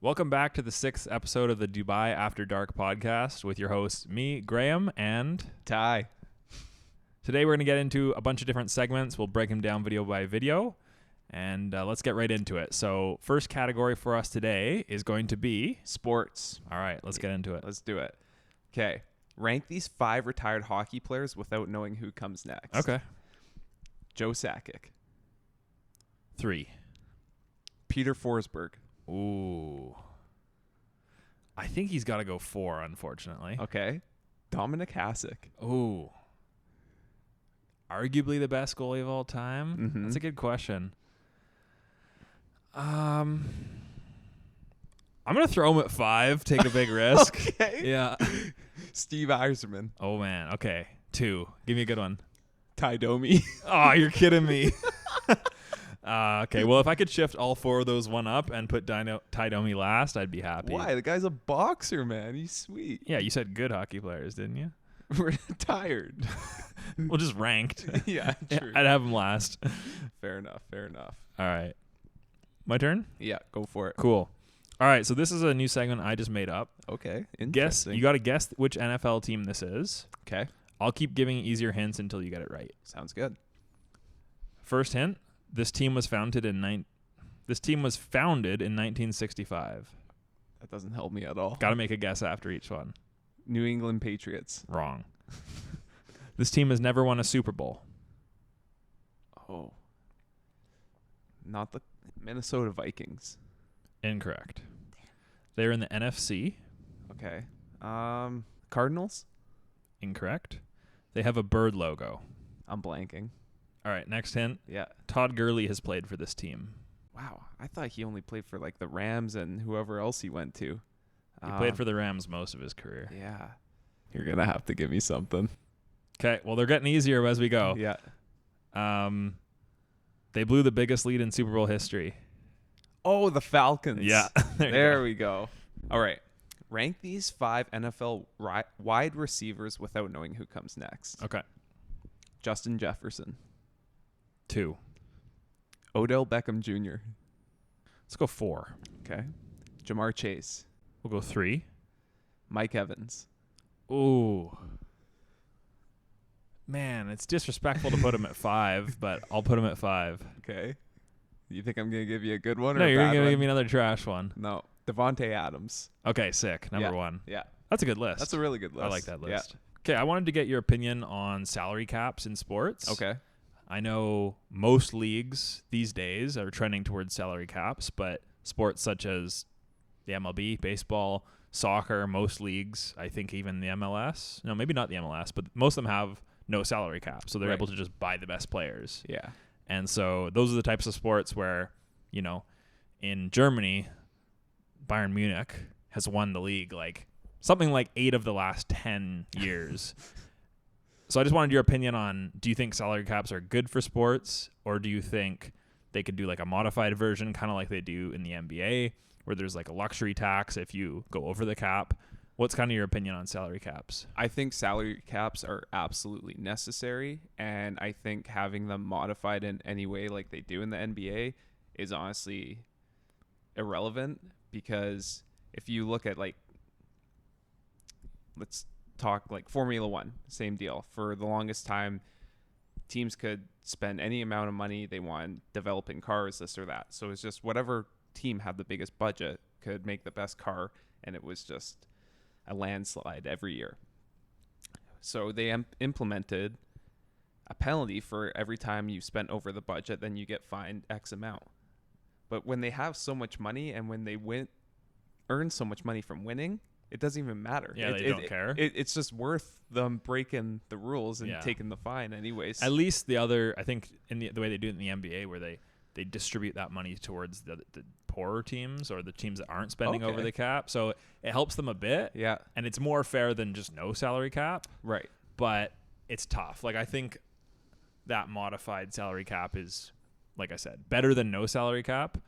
Welcome back to the 6th episode of the Dubai After Dark podcast with your hosts, me, Graham, and Ty. Today we're going to get into a bunch of different segments. We'll break them down video by video, and let's get right into it. So first category for us today is going to be Sports. All right, let's get into it. Let's do it. Okay. Rank these 5 retired hockey players without knowing who comes next. Okay. Joe Sakic. 3. Peter Forsberg. Ooh. I think he's got to go 4, unfortunately. Okay. Dominic Hasek. Ooh. Arguably the best goalie of all time? Mhm. That's a good question. I'm going to throw him at 5, take a big risk. Okay. Yeah. Steve Yzerman. Oh, man. Okay. 2. Give me a good one. Ty Domi. Oh, you're kidding me. Okay, well, if I could shift all 4 of those one up and put Ty Domi last, I'd be happy. Why? The guy's a boxer, man. He's sweet. Yeah, you said good hockey players, didn't you? Retired. Well, just ranked. Yeah, true. I'd have him last. Fair enough. Fair enough. All right. My turn? Yeah, go for it. Cool. All right, so this is a new segment I just made up. Okay. You Interesting. got to guess which NFL team this is. Okay. I'll keep giving easier hints until you get it right. Sounds good. First hint, this team was founded in 1965. That doesn't help me at all. Got to make a guess after each one. New England Patriots. Wrong. This team has never won a Super Bowl. Oh. Not the Minnesota Vikings. Incorrect. They're in the NFC. Okay. Cardinals? Incorrect. They have a bird logo. I'm blanking. All right, next hint. Yeah. Todd Gurley has played for this team. Wow. I thought he only played for like the Rams and whoever else he went to. He played for the Rams most of his career. Yeah. You're going to have to give me something. Okay, well, they're getting easier as we go. Yeah. They blew the biggest lead in Super Bowl history. Oh, the Falcons. Yeah. There we go. All right. Rank these 5 NFL wide receivers without knowing who comes next. Okay. Justin Jefferson. 2. Odell Beckham Jr. Let's go 4. Okay. Jamar Chase. We'll go 3. Mike Evans. Ooh. Man, it's disrespectful to put him at 5, but I'll put him at 5. Okay. You think I'm going to give you a good one or No, a you're bad going to one? give me another trash one. No. Devontae Adams. Okay, sick. Number 1. Yeah. That's a good list. That's a really good list. I like that Yeah. list. Okay, I wanted to get your opinion on salary caps in sports. Okay. I know most leagues these days are trending towards salary caps, but sports such as the MLB, baseball, soccer, most leagues, I think even the MLS, no, maybe not the MLS, but most of them have no salary cap, so they're Right. able to just buy the best players. Yeah. And so those are the types of sports where, you know, in Germany, Bayern Munich has won the league like something like 8 of the last 10 years. So I just wanted your opinion on, do you think salary caps are good for sports, or do you think they could do like a modified version, kind of like they do in the NBA, where there's like a luxury tax if you go over the cap? What's kind of your opinion on salary caps? I think salary caps are absolutely necessary, and I think having them modified in any way like they do in the NBA is honestly irrelevant, because if you look at like, let's talk like Formula One, same deal. For the longest time, teams could spend any amount of money they want developing cars, this or that. So it's just whatever team had the biggest budget could make the best car, and it was just a landslide every year. So they implemented a penalty for every time you spent over the budget, then you get fined X amount. But when they have so much money and when they earn so much money from winning, it doesn't even matter. Yeah, they don't care. It's just worth them breaking the rules and Yeah. taking the fine anyways. At least I think in the way they do it in the NBA, where they distribute that money towards the poorer teams or the teams that aren't spending over Okay. the cap. So it helps them a bit. Yeah. And it's more fair than just no salary cap. Right. But it's tough. Like, I think that modified salary cap is, like I said, better than no salary cap.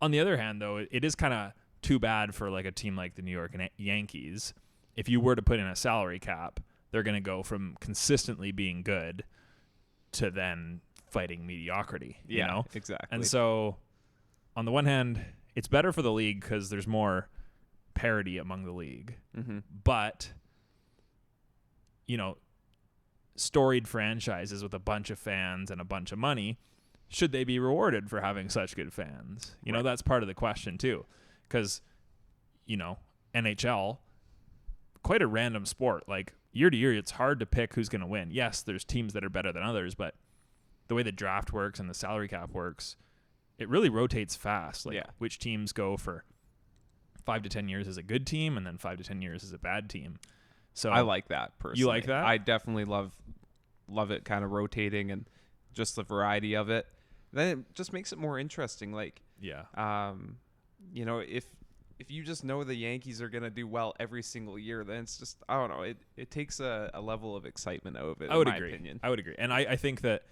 On the other hand, though, it is kind of too bad for like a team like the New York Yankees. If you were to put in a salary cap, they're going to go from consistently being good to then fighting mediocrity, you know? Exactly. And so on the one hand, it's better for the league because there's more parity among the league. Mm-hmm. But, storied franchises with a bunch of fans and a bunch of money, should they be rewarded for having such good fans? Right. That's part of the question too. Because, NHL, quite a random sport. Like year to year, it's hard to pick who's going to win. Yes, there's teams that are better than others, but the way the draft works and the salary cap works, it really rotates fast. Like which teams go for 5 to 10 years as a good team and then 5 to 10 years as a bad team. So I like that personally. You like that? I definitely love it kind of rotating and just the variety of it. Then it just makes it more interesting. Like, if you just know the Yankees are going to do well every single year, then it's just, I don't know, it takes a level of excitement out of it, in my opinion. I would agree. And I think that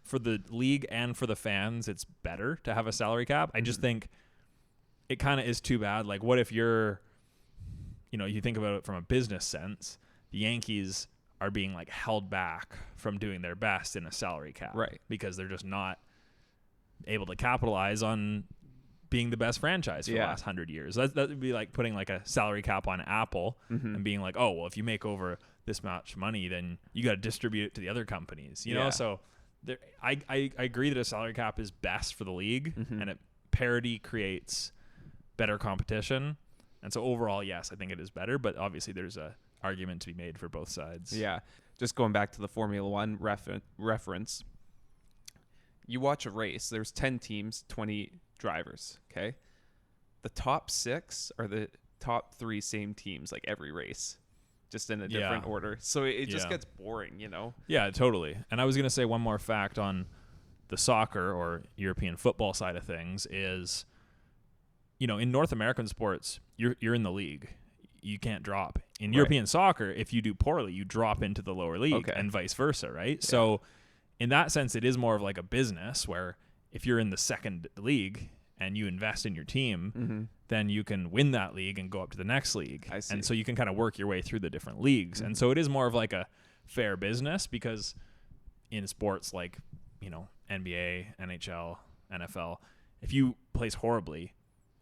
for the league and for the fans, it's better to have a salary cap. I just think it kind of is too bad. Like, what if you're, you think about it from a business sense, the Yankees are being like held back from doing their best in a salary cap. Right. Because they're just not able to capitalize on being the best franchise for the last 100 years. That would be like putting like a salary cap on Apple and being like, oh, well, if you make over this much money, then you got to distribute it to the other companies, you know? So I agree that a salary cap is best for the league and parity creates better competition. And so overall, yes, I think it is better, but obviously there's a argument to be made for both sides. Yeah. Just going back to the Formula One reference, you watch a race, there's 10 teams, 20 drivers, okay? The top 6 are the top 3 same teams, like every race, just in a different order. So it just gets boring, Yeah, totally. And I was going to say one more fact on the soccer or European football side of things is, in North American sports, you're in the league. You can't drop. In European soccer, if you do poorly, you drop into the lower league and vice versa, right? Yeah. So in that sense, it is more of like a business where if you're in the second league and you invest in your team, then you can win that league and go up to the next league. I see. And so you can kind of work your way through the different leagues. And so it is more of like a fair business because in sports like, NBA, NHL, NFL, if you place horribly,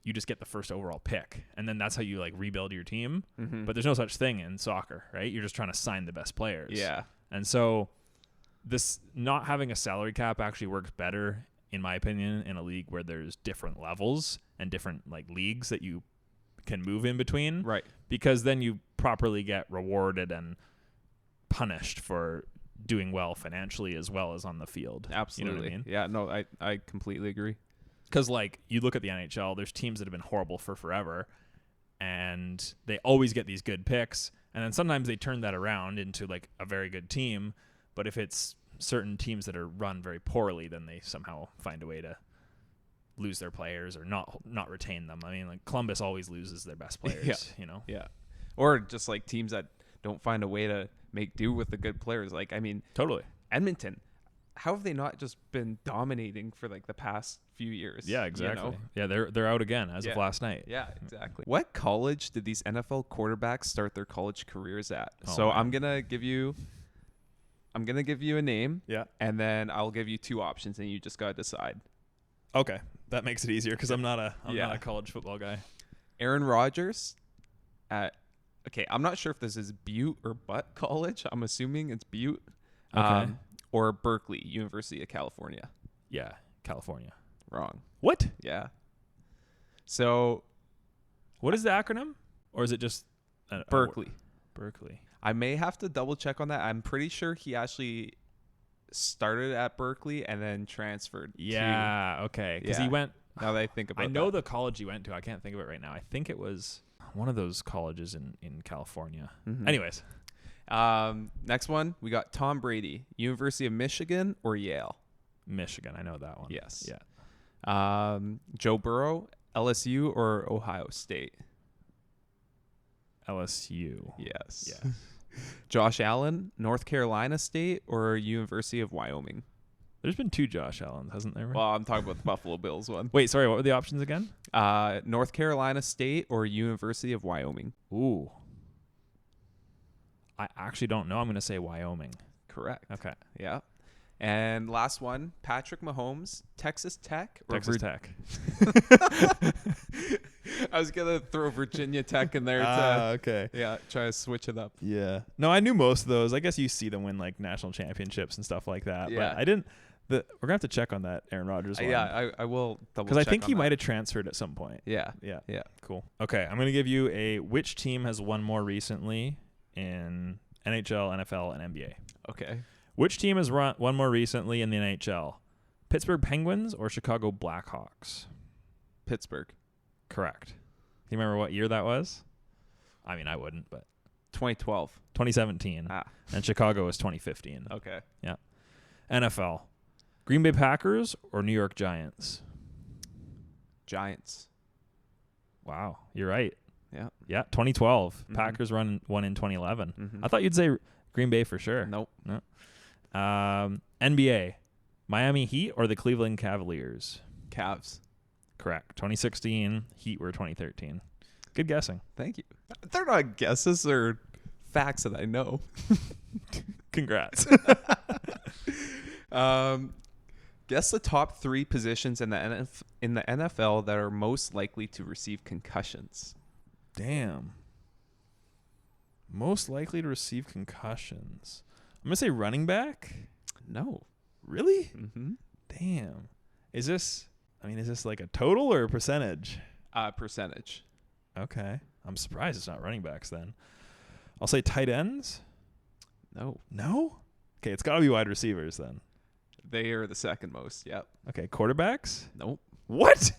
you just get the first overall pick. And then that's how you like rebuild your team. But there's no such thing in soccer, right? You're just trying to sign the best players. Yeah. And so this not having a salary cap actually works better, in my opinion, in a league where there's different levels and different like leagues that you can move in between. Right. Because then you properly get rewarded and punished for doing well financially as well as on the field. Absolutely. You know what I mean? Yeah, no, I completely agree. Because like you look at the NHL, there's teams that have been horrible for forever and they always get these good picks. And then sometimes they turn that around into like a very good team. But if it's certain teams that are run very poorly, then they somehow find a way to lose their players or not retain them. I mean, like Columbus always loses their best players, Yeah. Or just like teams that don't find a way to make do with the good players. Like, I mean, totally. Edmonton, how have they not just been dominating for like the past few years? Yeah, exactly. Yeah, they're out again as of last night. Yeah, exactly. What college did these NFL quarterbacks start their college careers at? Oh, so man. I'm gonna give you a name. Yeah. And then I'll give you 2 options, and you just gotta decide. Okay, that makes it easier because I'm not a college football guy. Aaron Rodgers at. Okay, I'm not sure if this is Butte or Butt College. I'm assuming it's Butte. Okay. Or Berkeley, University of California. Yeah, California. Wrong. What? Yeah. So, what is the acronym? Or is it just Berkeley? Berkeley. I may have to double check on that. I'm pretty sure he actually started at Berkeley and then transferred. Okay. Because he went. Now that I think about it. I know the college he went to. I can't think of it right now. I think it was one of those colleges in California. Anyways. Next one, we got Tom Brady, University of Michigan or Yale? Michigan. I know that one. Yes. Yeah. Joe Burrow, LSU or Ohio State? LSU. Yes. Yeah. Josh Allen, North Carolina State or University of Wyoming? There's been 2 Josh Allens, hasn't there? Well, I'm talking about the Buffalo Bills one. Wait, sorry. What were the options again? North Carolina State or University of Wyoming? Ooh. I actually don't know. I'm going to say Wyoming. Correct. Okay. Yeah. And last one, Patrick Mahomes, Texas Tech. Texas Tech. I was going to throw Virginia Tech in there. Okay. Yeah, try to switch it up. Yeah. No, I knew most of those. I guess you see them win like national championships and stuff like that. Yeah. But I didn't. We're going to have to check on that Aaron Rodgers one. Yeah, I will double check. Because I think he might have transferred at some point. Yeah. Yeah. Yeah. Cool. Okay. I'm going to give you which team has won more recently in NHL, NFL, and NBA. Okay. Which team has won more recently in the NHL? Pittsburgh Penguins or Chicago Blackhawks? Pittsburgh. Correct. Do you remember what year that was? I mean, I wouldn't, but 2012. 2017. And Chicago was 2015. Okay. Yeah. NFL. Green Bay Packers or New York Giants? Giants. Wow, you're right. Yeah. Yeah, 2012. Mm-hmm. Packers won in 2011. Mm-hmm. I thought you'd say Green Bay for sure. Nope. No. NBA. Miami Heat or the Cleveland Cavaliers? Cavs. Correct. 2016. Heat were 2013. Good guessing. Thank you. They're not guesses, they're facts that I know. Congrats. Guess the top 3 positions in the NFL that are most likely to receive concussions. Damn. Most likely to receive concussions. I'm going to say running back. No. Really? Mm-hmm. Damn. Is this like a total or a percentage? Percentage. Okay. I'm surprised it's not running backs then. I'll say tight ends. No. No? Okay, it's got to be wide receivers then. They are the second most. Yep. Okay, quarterbacks? Nope. What?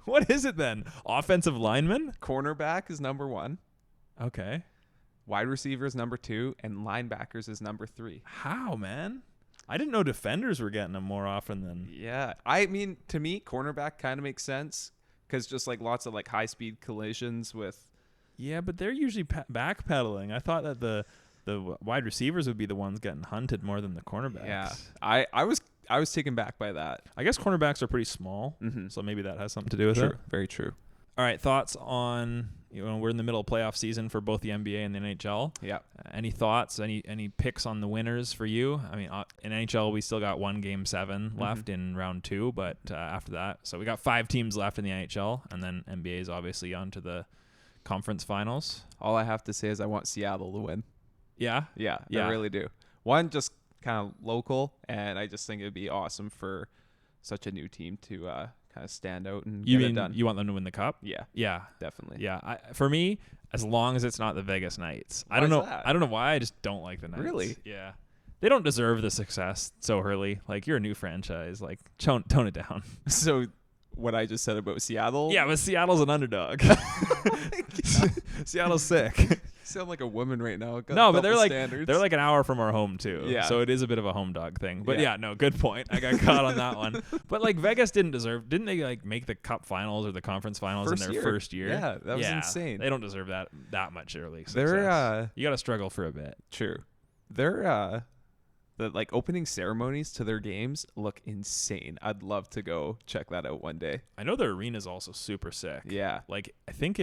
What is it then? Offensive linemen? Cornerback is number 1. Okay. Wide receivers number 2, and linebackers is number 3. How, man? I didn't know defenders were getting them more often than. Yeah. I mean, to me, cornerback kind of makes sense because just like lots of like high speed collisions with. Yeah, but they're usually backpedaling. I thought that the wide receivers would be the ones getting hunted more than the cornerbacks. Yeah. I was taken back by that. I guess cornerbacks are pretty small, so maybe that has something to do with it. Very true. All right, thoughts on, we're in the middle of playoff season for both the NBA and the NHL. Yeah. Any thoughts? Any picks on the winners for you? I mean, in NHL we still got one Game 7 left in round 2, but after that, so we got 5 teams left in the NHL, and then NBA is obviously on to the conference finals. All I have to say is I want Seattle to win. Yeah? Yeah. I really do. One, just kind of local, and I just think it'd be awesome for such a new team to kind of stand out and get it done. You want them to win the cup? Yeah, definitely. Yeah, for me, as long as it's not the Vegas Knights. I don't know why. I just don't like the Knights. Really? Yeah. They don't deserve the success so early. Like, you're a new franchise. Like, tone it down. So what I just said about Seattle? Yeah, but Seattle's an underdog. Seattle's sick. You sound like a woman right now. No, but they're standards. like an hour from our home too. Yeah. So it is a bit of a home dog thing. But yeah, no, good point. I got caught on that one. But like Vegas didn't they like make the cup finals or the conference finals in their first year? Yeah, that was insane. They don't deserve that much early success. They're you got to struggle for a bit. True. They're the like opening ceremonies to their games look insane. I'd love to go check that out one day. I know their arena is also super sick. Yeah. Like I think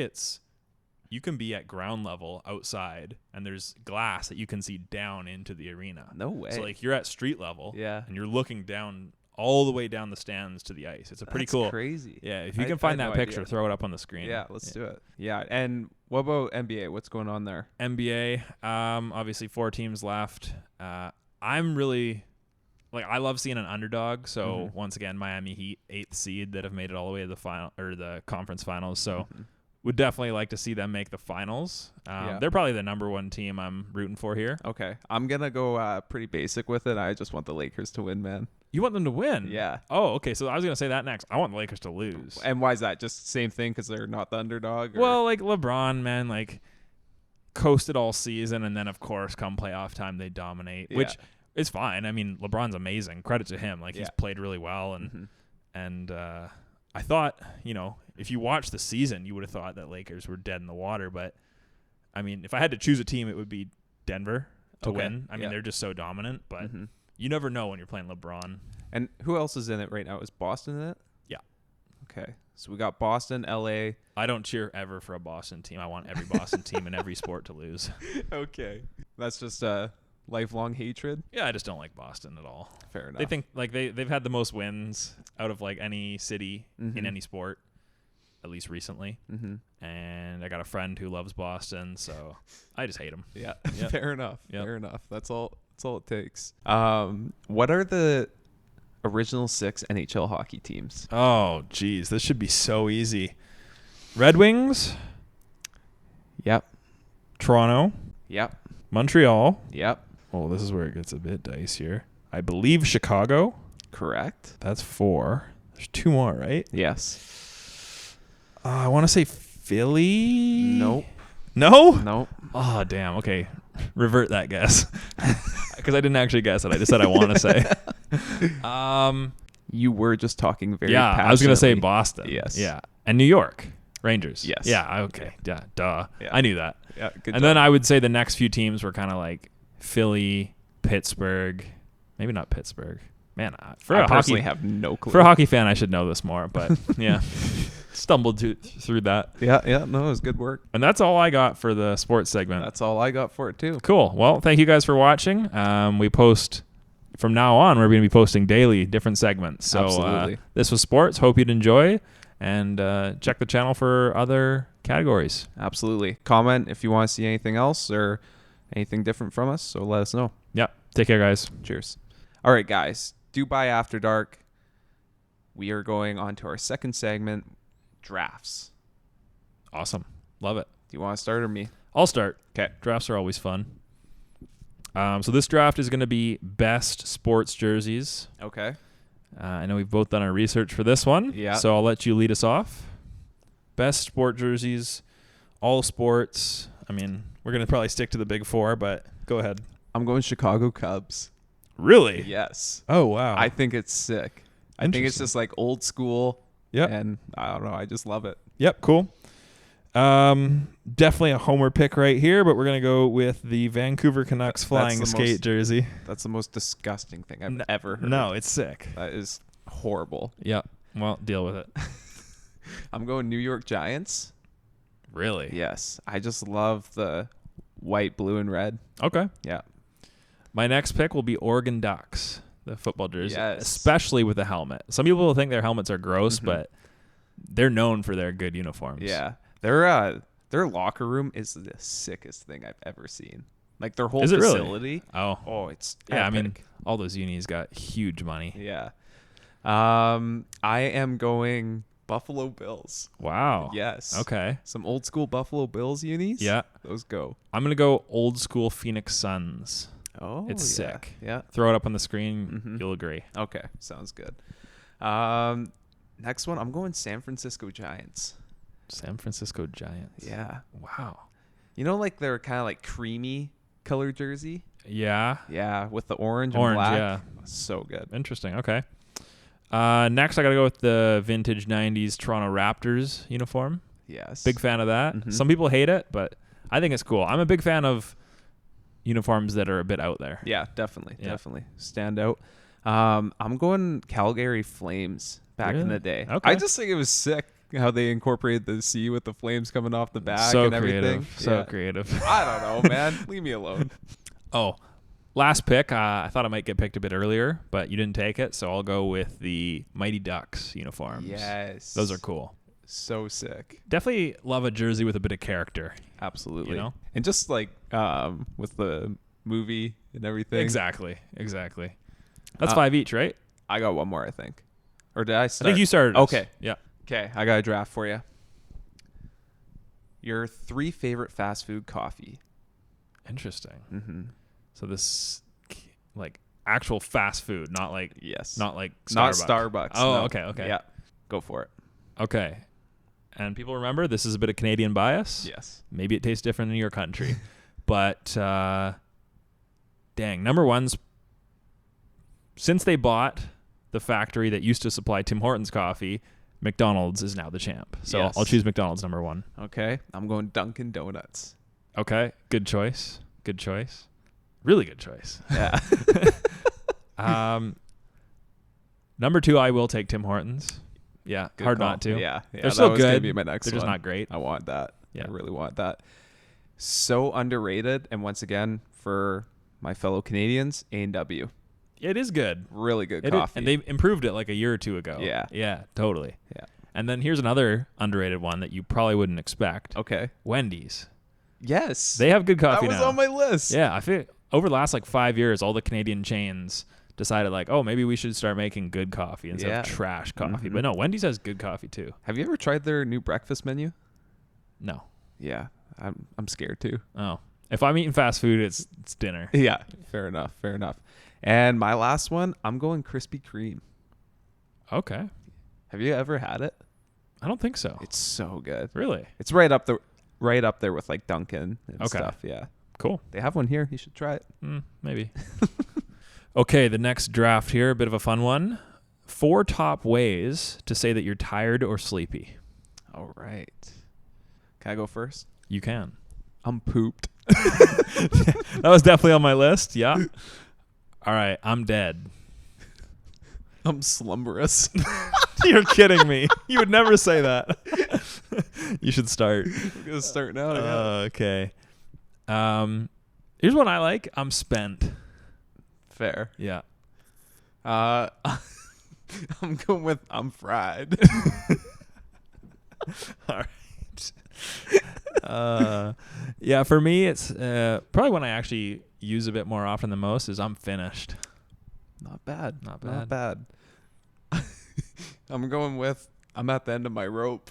you can be at ground level outside and there's glass that you can see down into the arena. No way. So like you're at street level. Yeah. And you're looking down all the way down the stands to the ice. It's a pretty cool. Crazy. Yeah. If you can find that picture, throw it up on the screen. Yeah. Let's do it. Yeah. And what about NBA? What's going on there? NBA, obviously 4 teams left. I'm really I love seeing an underdog. So once again, Miami Heat, 8th seed that have made it all the way to the final or the conference finals. So would definitely like to see them make the finals. They're probably the number 1 team I'm rooting for here. Okay. I'm going to go pretty basic with it. I just want the Lakers to win, man. You want them to win? Yeah. Oh, okay. So I was going to say that next. I want the Lakers to lose. And why is that? Just same thing because they're not the underdog? Or? Well, like LeBron, man, like coasted all season. And then, of course, come playoff time, they dominate, which is fine. I mean, LeBron's amazing. Credit to him. Like, he's played really well. And I thought, if you watch the season, you would have thought that Lakers were dead in the water. But, I mean, if I had to choose a team, it would be Denver to win. I mean, they're just so dominant. But you never know when you're playing LeBron. And who else is in it right now? Is Boston in it? Yeah. Okay. So we got Boston, L.A. I don't cheer ever for a Boston team. I want every Boston team in every sport to lose. Okay. That's just lifelong hatred. Yeah, I just don't like Boston at all. Fair enough. They think like they've had the most wins out of like any city in any sport, at least recently. And I got a friend who loves Boston, so I just hate him. Yeah. Yep. Fair enough. Yep. Fair enough. That's all it takes. What are the original 6 NHL hockey teams? Oh, geez, this should be so easy. Red Wings, Yep. Toronto, Yep. Montreal. Yep. Oh, this is where it gets a bit dicier. I believe Chicago. Correct. That's 4. There's 2 more, right? Yes. I want to say Philly. Nope. No? Nope. Oh, damn. Okay. Revert that guess. Because I didn't actually guess it. I just said I want to say. You were just talking very Yeah, I was going to say passionately. Boston. Yes. Yeah. And New York. Rangers. Yes. Yeah, okay. Yeah, duh. Yeah. I knew that. Yeah, good And job. then I would say the next few teams were kind of like Philly, Pittsburgh. Maybe not Pittsburgh. Man, for I a personally hockey have no clue. for a hockey fan, I should know this more. But yeah, stumbled through that. Yeah, no, it was good work. And that's all I got for the sports segment. That's all I got for it too. Cool. Well, thank you guys for watching. We post from now on. We're going to be posting daily different segments. So Absolutely. This was sports. Hope you'd enjoy, and check the channel for other categories. Absolutely. Comment if you want to see anything else or anything different from us. So let us know. Yeah. Take care, guys. Cheers. All right, guys. Dubai After Dark. We are going on to our second segment, drafts. Awesome. Love it. Do you want to start or me? I'll start. Okay. Drafts are always fun. So this draft is going to be best sports jerseys. Okay. I know we've both done our research for this one. Yeah. So I'll let you lead us off. Best sport jerseys, all sports. I mean, we're going to probably stick to the big 4, but go ahead. I'm going Chicago Cubs. Really? Yes. Oh, wow. I think it's sick. I think it's Interesting. just like old school. Yep. And I don't know. I just love it. Yep, cool. Definitely a homer pick right here, but we're going to go with the Vancouver Canucks flying the skate most- jersey. That's the most disgusting thing I've ever heard. No, it's sick. That is horrible. Yep. Well, deal with it. I'm going New York Giants. Really? Yes. I just love the white, blue, and red. Okay. Yeah. My next pick will be Oregon Ducks, the football jersey, Yes. especially with the helmet. Some people think their helmets are gross, but they're known for their good uniforms. Yeah. Their locker room is the sickest thing I've ever seen. Like their whole Is it really? facility. Oh, It's yeah. I mean, epic. all those unis got huge money. Yeah. I am going Buffalo Bills. Wow. Yes. Okay. Some old school Buffalo Bills unis. Yeah. Those go. I'm going to go old school Phoenix Suns. Oh, It's yeah. sick. Yeah. Throw it up on the screen. You'll agree. Okay. Sounds good. Next one, I'm going San Francisco Giants. San Francisco Giants. Yeah. Wow. You know, like they're kind of like creamy color jersey. Yeah. Yeah, with the orange Orange, and black. yeah. So good. Interesting. Okay. Next, I got to go with the vintage 90s Toronto Raptors uniform. Yes. Big fan of that. Some people hate it, but I think it's cool. I'm a big fan of uniforms that are a bit out there. Yeah, definitely. Yeah. Definitely. Stand out. I'm going Calgary Flames back in Really? the day. Okay. I just think it was sick how they incorporated the sea with the flames coming off the back So and everything. creative. So Yeah. creative. I don't know, man. Leave me alone. Oh, last pick. I thought I might get picked a bit earlier, but you didn't take it, so I'll go with the Mighty Ducks uniforms. Yes. Those are cool. So sick. Definitely love a jersey with a bit of character. Absolutely. You know? And just like with the movie and everything. Exactly. That's 5 each, right? I got one more, I think. Or did I I start? think you started. us. Okay. Yeah. Okay, I got a draft for you. Your 3 favorite fast food coffee. Interesting. Mm-hmm. So this, like, actual fast food, not like Yes. not like Starbucks. Not Starbucks. Oh, no. okay. Yeah. Go for it. Okay. And people remember this is a bit of Canadian bias. Yes. Maybe it tastes different in your country, but dang, number one's since they bought the factory that used to supply Tim Hortons coffee, McDonald's is now the champ. So Yes. I'll choose McDonald's number 1. Okay. I'm going Dunkin' Donuts. Okay, good choice. Really good choice. Yeah. Number 2, I will take Tim Hortons. Yeah, Good hard call. not to. Yeah. They're that still was gonna good. be my next They're just one. not great. I want that. Yeah. I really want that. So underrated. And once again, for my fellow Canadians, A&W. It is good. Really good It is, coffee. and they improved it like a year or two ago. Yeah. Yeah, totally. Yeah. And then here's another underrated one that you probably wouldn't expect. Okay. Wendy's. Yes. They have good coffee that was now. on my list. Yeah, I feel over the last like 5 years, all the Canadian chains decided like, oh, maybe we should start making good coffee instead of trash coffee. But no, Wendy's has good coffee too. Have you ever tried their new breakfast menu? No. Yeah. I'm scared too. Oh. If I'm eating fast food, it's dinner. Yeah. Fair enough. And my last one, I'm going Krispy Kreme. Okay. Have you ever had it? I don't think so. It's so good. Really? It's right up there with like Dunkin' and stuff. Yeah. Cool. They have one here. You should try it. Maybe. Okay, the next draft here, a bit of a fun one. 4 top ways to say that you're tired or sleepy. All right. Can I go first? You can. I'm pooped. That was definitely on my list. Yeah. All right, I'm dead. I'm slumberous. You're kidding me. You would never say that. You should start. We're going to start now. Okay. Here's one I like. I'm spent. Fair. Yeah. I'm going with I'm fried. All right. Yeah, for me, it's probably one I actually use a bit more often than most is I'm finished. Not bad. Not bad. I'm going with I'm at the end of my rope.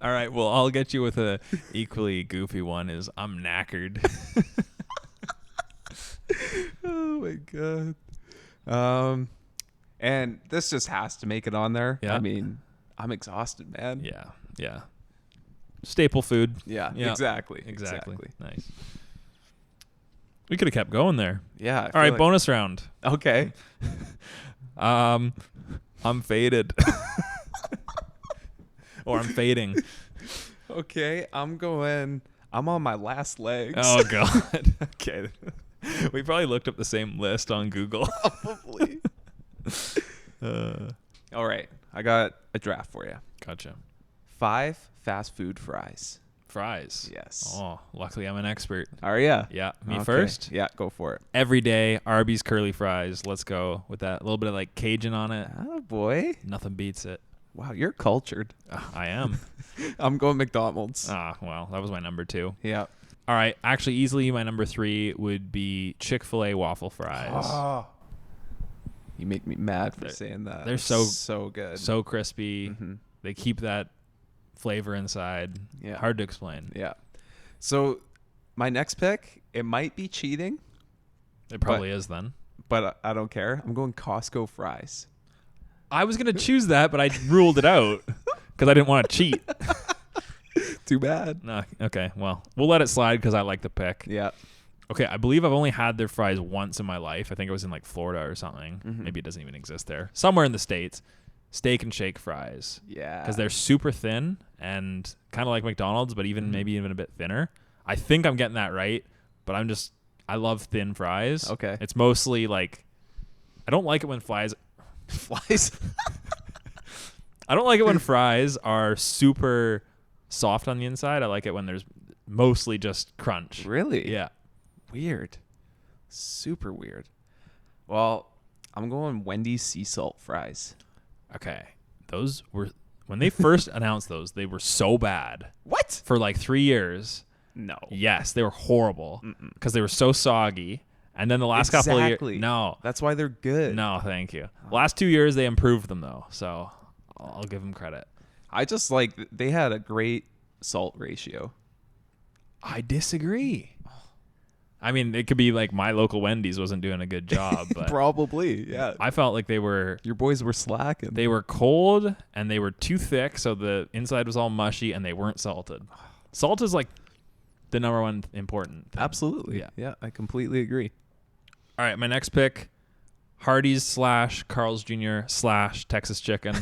All right. Well, I'll get you with a equally goofy one is I'm knackered. Oh my god. And this just has to make it on there. Yeah. I mean, I'm exhausted, man. Yeah. Staple food. Yeah. Yeah. Exactly. Nice. We could have kept going there. Yeah. All right, bonus round. Okay. I'm faded. Or I'm fading. Okay. I'm on my last legs. Oh god. Okay. We probably looked up the same list on Google. Probably. All right. I got a draft for you. Gotcha. 5 fast food fries. Fries. Yes. Oh, luckily I'm an expert. Are ya? Yeah. Me Okay. first? Yeah, go for it. Every day, Arby's curly fries. Let's go with that. A little bit of like Cajun on it. Oh, boy. Nothing beats it. Wow, you're cultured. I am. I'm going McDonald's. Well, that was my number 2. Yeah. All right. Actually, easily my number 3 would be Chick-fil-A waffle fries. Oh. You make me mad for saying that. They're so good. So crispy. Mm-hmm. They keep that flavor inside. Yeah. Hard to explain. Yeah. So my next pick, it might be cheating. It probably is then. But I don't care. I'm going Costco fries. I was going to choose that, but I ruled it out because I didn't want to cheat. Too bad. No. Okay. Well, we'll let it slide because I like the pick. Yeah. Okay. I believe I've only had their fries once in my life. I think it was in like Florida or something. Mm-hmm. Maybe it doesn't even exist there. Somewhere in the States. Steak and Shake fries. Yeah. Because they're super thin and kind of like McDonald's, but maybe even a bit thinner. I think I'm getting that right, but I love thin fries. Okay. It's mostly like, I don't like it when flies. I don't like it when fries are super soft on the inside. I like it when there's mostly just crunch. Really? Yeah. Weird. Super weird. Well, I'm going Wendy's sea salt fries. Okay. Those were, when they first announced those, they were so bad. What? For like 3 years. No. Yes, they were horrible because they were so soggy. And then the last couple of years, no. That's why they're good. No, thank you. Last 2 years, they improved them, though. So I'll give them credit. I just like, they had a great salt ratio. I disagree. I mean, it could be like my local Wendy's wasn't doing a good job, but Probably, yeah. I felt like your boys were slacking. They were cold and they were too thick, so the inside was all mushy and they weren't salted. Salt is like the number one important thing. Absolutely. Yeah, I completely agree. All right, my next pick, Hardee's / Carl's Jr. / Texas Chicken.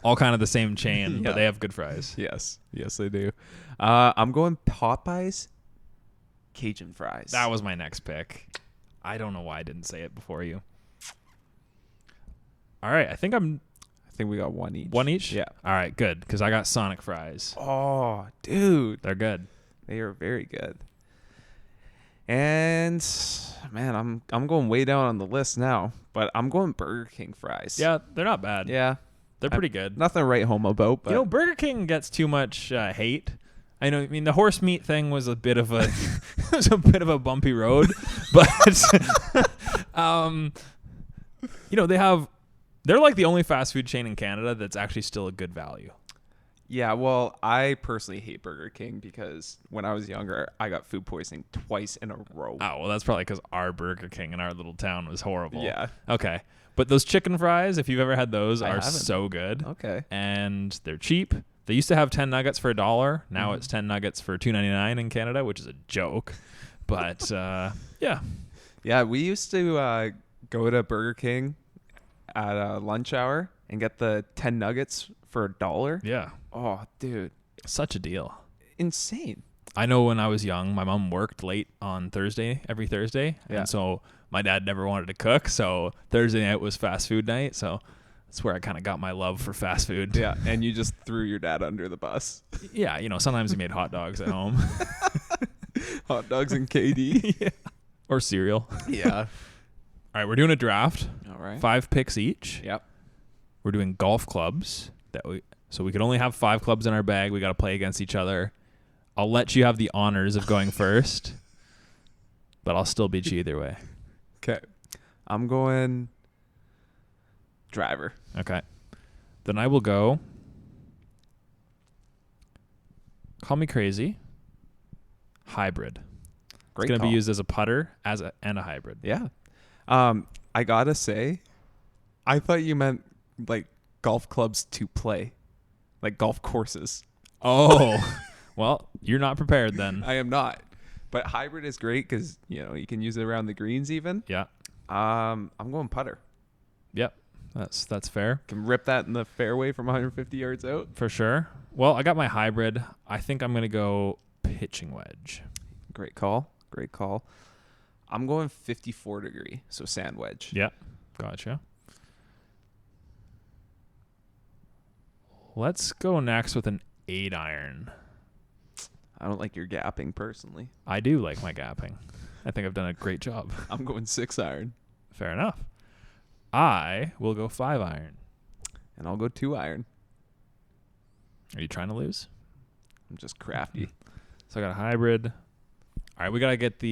All kind of the same chain, but they have good fries. Yes, they do. I'm going Popeyes Cajun fries. That was my next pick. I don't know why I didn't say it before you. All right, I think we got one each. One each? Yeah. All right, good, because I got Sonic fries. Oh, dude. They're good. They are very good. And man, I'm going way down on the list now, but I'm going Burger King fries. Yeah, they're not bad. Yeah. They're pretty good. Nothing to write home about, but Burger King gets too much hate. I mean, the horse meat thing was a bit of a it was a bit of a bumpy road, but they're like the only fast food chain in Canada that's actually still a good value. yeah, well, I personally hate Burger King because when I was younger, I got food poisoning twice in a row. Oh, well, that's probably because our Burger King in our little town was horrible. Yeah. Okay. But those chicken fries, if you've ever had those, I are haven't. so good. Okay. And they're cheap. They used to have 10 nuggets for $1. Now it's 10 nuggets for $2.99 in Canada, which is a joke. But, yeah. Yeah, we used to go to Burger King at a lunch hour and get the 10 nuggets for $1. Yeah. Oh, dude. Such a deal. Insane. I know when I was young, my mom worked late on every Thursday. Yeah. And so my dad never wanted to cook. So Thursday night was fast food night. So that's where I kind of got my love for fast food. Yeah, and you just threw your dad under the bus. Yeah, sometimes he made hot dogs at home. Hot dogs and KD. Yeah. Or cereal. Yeah. All right, we're doing a draft. All right. 5 picks each. Yep. We're doing golf clubs. So we could only have 5 clubs in our bag. We got to play against each other. I'll let you have the honors of going first, but I'll still beat you either way. Okay. I'm going driver. Okay. Then I will go. Call me crazy. Hybrid. Great It's going to call. be used as a putter and a hybrid. Yeah. I gotta say, I thought you meant like golf clubs to play, like golf courses. Oh, well, you're not prepared then. I am not, but hybrid is great because you can use it around the greens even. Yeah. I'm going putter. Yep. That's fair. Can rip that in the fairway from 150 yards out. For sure. Well, I got my hybrid. I think I'm going to go pitching wedge. Great call. Great call. I'm going 54 degree, so sand wedge. Yep. Gotcha. Let's go next with an 8 iron. I don't like your gapping personally. I do like my gapping. I think I've done a great job. I'm going 6 iron. Fair enough. I will go 5 iron. And I'll go 2 iron. Are you trying to lose? I'm just crafty. So I got a hybrid. All right, we got to get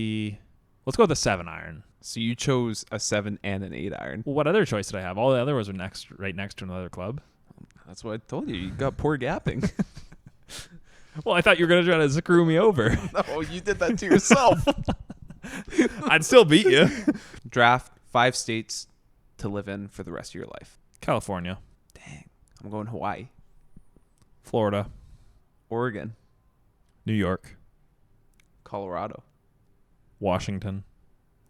let's go with the 7 iron. So you chose a 7 and an 8 iron. Well, what other choice did I have? All the other ones were right next to another club. That's what I told you. You got poor gapping. Well, I thought you were going to try to screw me over. No, you did that to yourself. I'd still beat you. Draft 5 states to live in for the rest of your life. California, Dang. I'm going Hawaii, Florida, Oregon, New York, Colorado, Washington.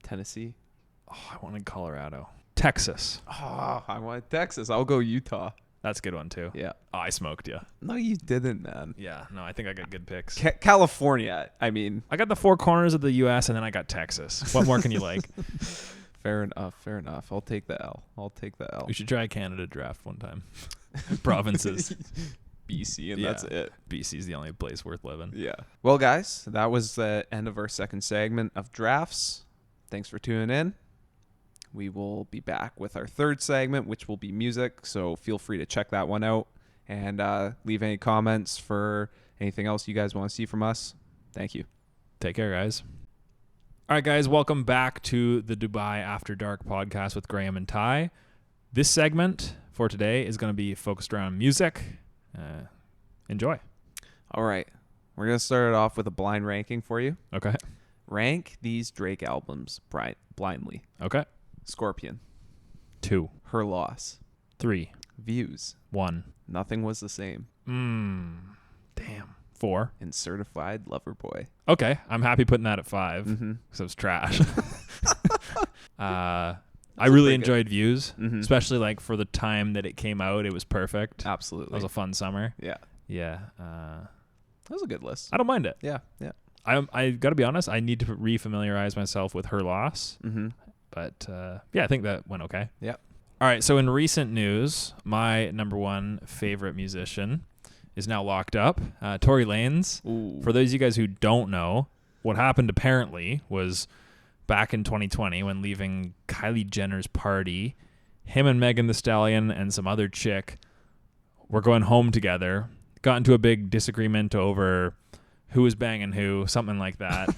Tennessee. Oh, I wanted Colorado. Texas. Oh, I want Texas. I'll go Utah. That's a good one, too. Yeah. Oh, I smoked you. No, you didn't, man. Yeah, no, I think I got good picks. California. I mean, I got the 4 corners of the U.S., and then I got Texas. What more can you like? fair enough. Fair enough. I'll take the L. We should try a Canada draft one time. Provinces. BC, and Yeah. that's it. BC's the only place worth living. Yeah. Well, guys, that was the end of our second segment of drafts. Thanks for tuning in. We will be back with our third segment, which will be music. So feel free to check that one out and leave any comments for anything else you guys want to see from us. Thank you. Take care, guys. All right, guys, welcome back to the Dubai After Dark podcast with Graham and Ty. This segment for today is going to be focused around music. Enjoy. All right. We're going to start it off with a blind ranking for you. Okay. Rank these Drake albums blindly. Okay. Scorpion. 2, Her Loss. 3, Views. 1. Nothing Was the Same. Damn. 4. And Certified Lover Boy. Okay. I'm happy putting that at 5 because Mm-hmm. it was trash. I really enjoyed Views, Mm-hmm. especially like for the time that it came out. It was perfect. It Absolutely. was a fun summer. Yeah. Yeah. That was a good list. I don't mind it. Yeah. Yeah. I got to be honest. I need to refamiliarize myself with Her Loss. Mm-hmm. But yeah, I think that went okay. Yeah. All right. So in recent news, my number 1 favorite musician is now locked up. Tory Lanez. Ooh. For those of you guys who don't know, what happened apparently was back in 2020 when leaving Kylie Jenner's party, him and Megan Thee Stallion and some other chick were going home together, got into a big disagreement over who was banging who, something like that.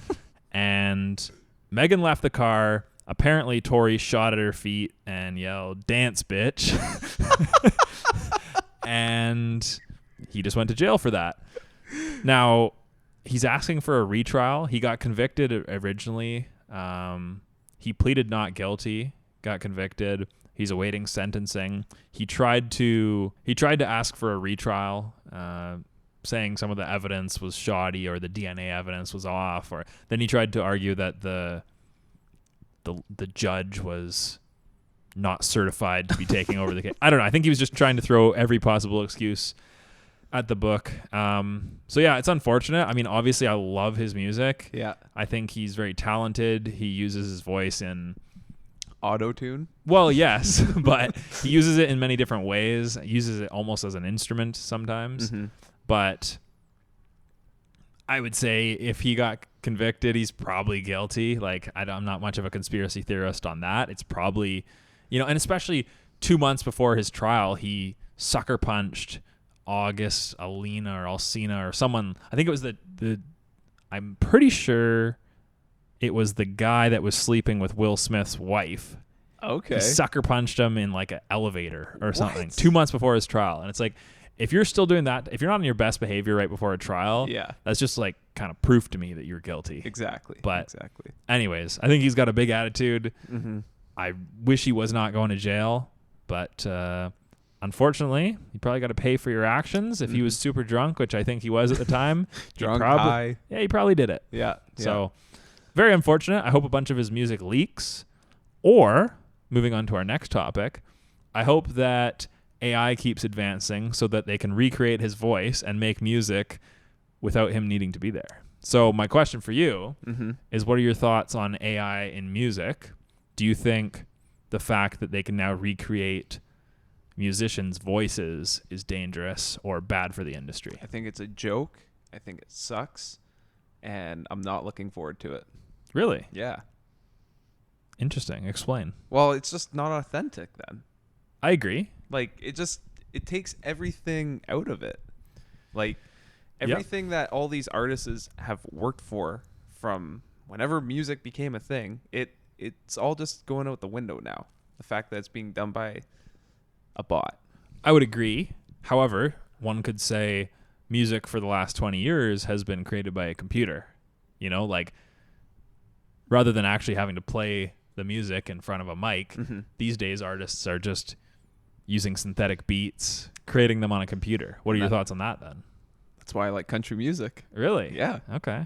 And Megan left the car. Apparently, Tori shot at her feet and yelled, "Dance, bitch." And he just went to jail for that. Now, he's asking for a retrial. He got convicted originally. He pleaded not guilty, got convicted. He's awaiting sentencing. He tried to ask for a retrial, saying some of the evidence was shoddy or the DNA evidence was off. Or then he tried to argue that the judge was not certified to be taking over the case. I don't know. I think he was just trying to throw every possible excuse at the book. So yeah, it's unfortunate. I mean, obviously I love his music. Yeah. I think he's very talented. He uses his voice in auto-tune. Well, yes, but he uses it in many different ways. He uses it almost as an instrument sometimes. Mm-hmm. But I would say if he got convicted, he's probably guilty. Like, I'm not much of a conspiracy theorist on that. It's probably, and especially 2 months before his trial, he sucker punched August Alsina or someone. I think it was I'm pretty sure it was the guy that was sleeping with Will Smith's wife. Okay. He sucker punched him in like an elevator or something. What? 2 months before his trial. And it's like, if you're still doing that, if you're not on your best behavior right before a trial, yeah, that's just like kind of proof to me that you're guilty. Exactly. But exactly. Anyways, I think he's got a big attitude. Mm-hmm. I wish he was not going to jail, but unfortunately, you probably got to pay for your actions. If he was super drunk, which I think he was at the time, high. Yeah, he probably did it. Yeah. So very unfortunate. I hope a bunch of his music leaks. Or, moving on to our next topic, I hope that AI keeps advancing so that they can recreate his voice and make music without him needing to be there. So my question for you is, what are your thoughts on AI in music? Do you think the fact that they can now recreate musicians' voices is dangerous or bad for the industry? I think it's a joke. I think it sucks. And I'm not looking forward to it. Really? Yeah. Interesting. Explain. Well, it's just not authentic then. I agree. Like, it takes everything out of it. Like, everything that all these artists have worked for from whenever music became a thing, it's all just going out the window now. The fact that it's being done by a bot. I would agree. However, one could say music for the last 20 years has been created by a computer. Like, rather than actually having to play the music in front of a mic, these days artists are just using synthetic beats, creating them on a computer. What are your thoughts on that then? That's why I like country music. Really? Yeah. Okay.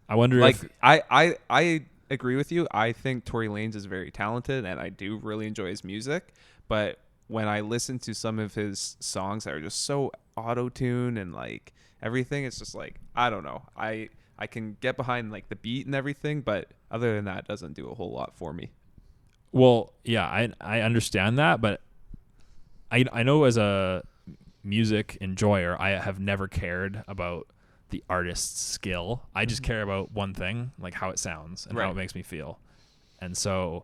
I wonder like, if... I agree with you. I think Tory Lanez is very talented, and I do really enjoy his music. But when I listen to some of his songs that are just so auto-tune and, like, everything, it's just like, I don't know. I can get behind, like, the beat and everything, but other than that, it doesn't do a whole lot for me. Well, yeah, I understand that, but I know as a music enjoyer, I have never cared about the artist's skill. I just care about one thing, like how it sounds and how it makes me feel. And so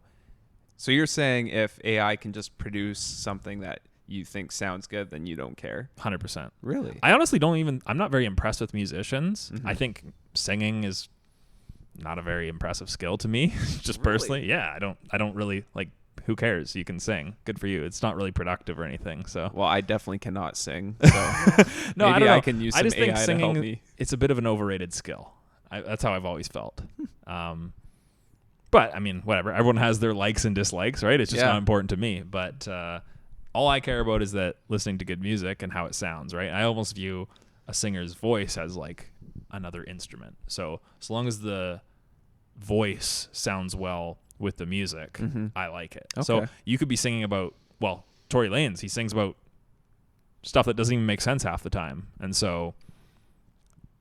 you're saying if AI can just produce something that you think sounds good, then you don't care? 100%. Really? I honestly I'm not very impressed with musicians. I think singing is not a very impressive skill to me, just personally. Yeah, I don't really, like, who cares? You can sing. Good for you. It's not really productive or anything. So, well, I definitely cannot sing. So no, maybe I don't know. I can use some just think AI singing, to help me. It's a bit of an overrated skill. That's how I've always felt. But I mean, whatever. Everyone has their likes and dislikes, right? It's just not important to me. But all I care about is that listening to good music and how it sounds, right? I almost view a singer's voice as like another instrument. So as long as the voice sounds well with the music, I like it. Okay. So you could be singing about, well, Tory Lanez, he sings about stuff that doesn't even make sense half the time. And so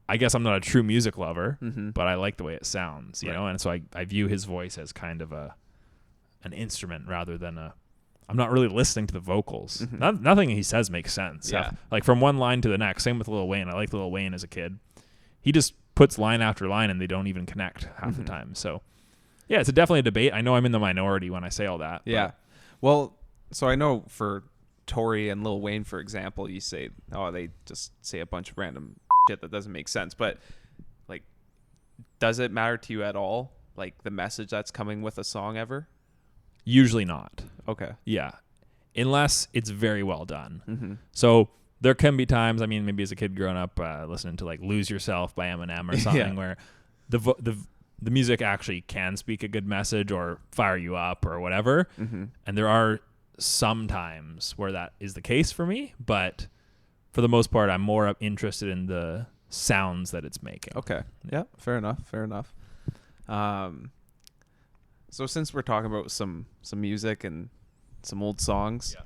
I guess I'm not a true music lover, but I like the way it sounds, you know? And so I view his voice as kind of an instrument rather than I'm not really listening to the vocals. Nothing he says makes sense. Yeah. Like from one line to the next. Same with Lil Wayne. I liked Lil Wayne as a kid. he just puts line after line and they don't even connect half the time. So yeah, it's definitely a debate. I know I'm in the minority when I say all that. Yeah. Well, so I know for Tory and Lil Wayne, for example, you say, oh, they just say a bunch of random shit that doesn't make sense. But like, does it matter to you at all? Like the message that's coming with a song ever? Usually not. Okay. Yeah. Unless it's very well done. So there can be times, I mean, maybe as a kid growing up, listening to like Lose Yourself by Eminem or something where the music actually can speak a good message or fire you up or whatever. And there are some times where that is the case for me, but for the most part, I'm more interested in the sounds that it's making. Okay. Yeah. Fair enough. So since we're talking about some music and some old songs,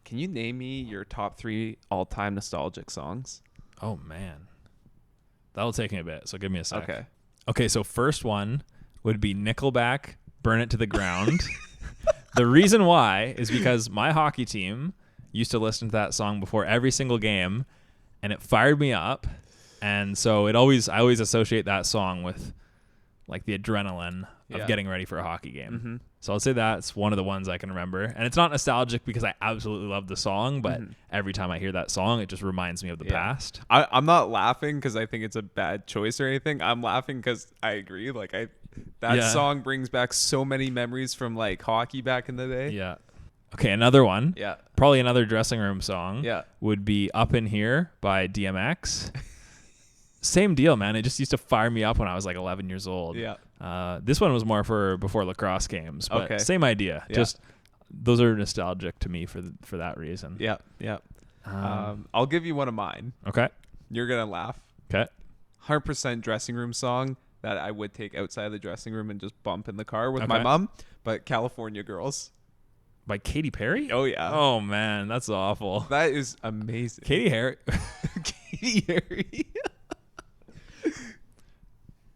can you name me your top 3 all-time nostalgic songs? Oh man, that'll take me a bit. So give me a sec. Okay. So first one would be Nickelback, Burn It to the Ground. The reason why is because my hockey team used to listen to that song before every single game, and it fired me up. And so I always associate that song with like the adrenaline of getting ready for a hockey game. So I'll say that's one of the ones I can remember. And it's not nostalgic because I absolutely love the song, but every time I hear that song, it just reminds me of the past. I'm not laughing because I think it's a bad choice or anything. I'm laughing because I agree. Like that song brings back so many memories from like hockey back in the day. Yeah. Okay, another one. Yeah. Probably another dressing room song. Yeah. Would be Up in Here by DMX. Same deal, man. It just used to fire me up when I was like 11 years old. Yeah. This one was more for before lacrosse games, but same idea. Yeah. Just those are nostalgic to me for that reason. Yeah. Yeah. I'll give you one of mine. Okay. You're gonna laugh. Okay. 100% dressing room song that I would take outside the dressing room and just bump in the car with my mom. But California Girls by Katy Perry. Oh yeah. Oh man, that's awful. That is amazing. Katy Perry.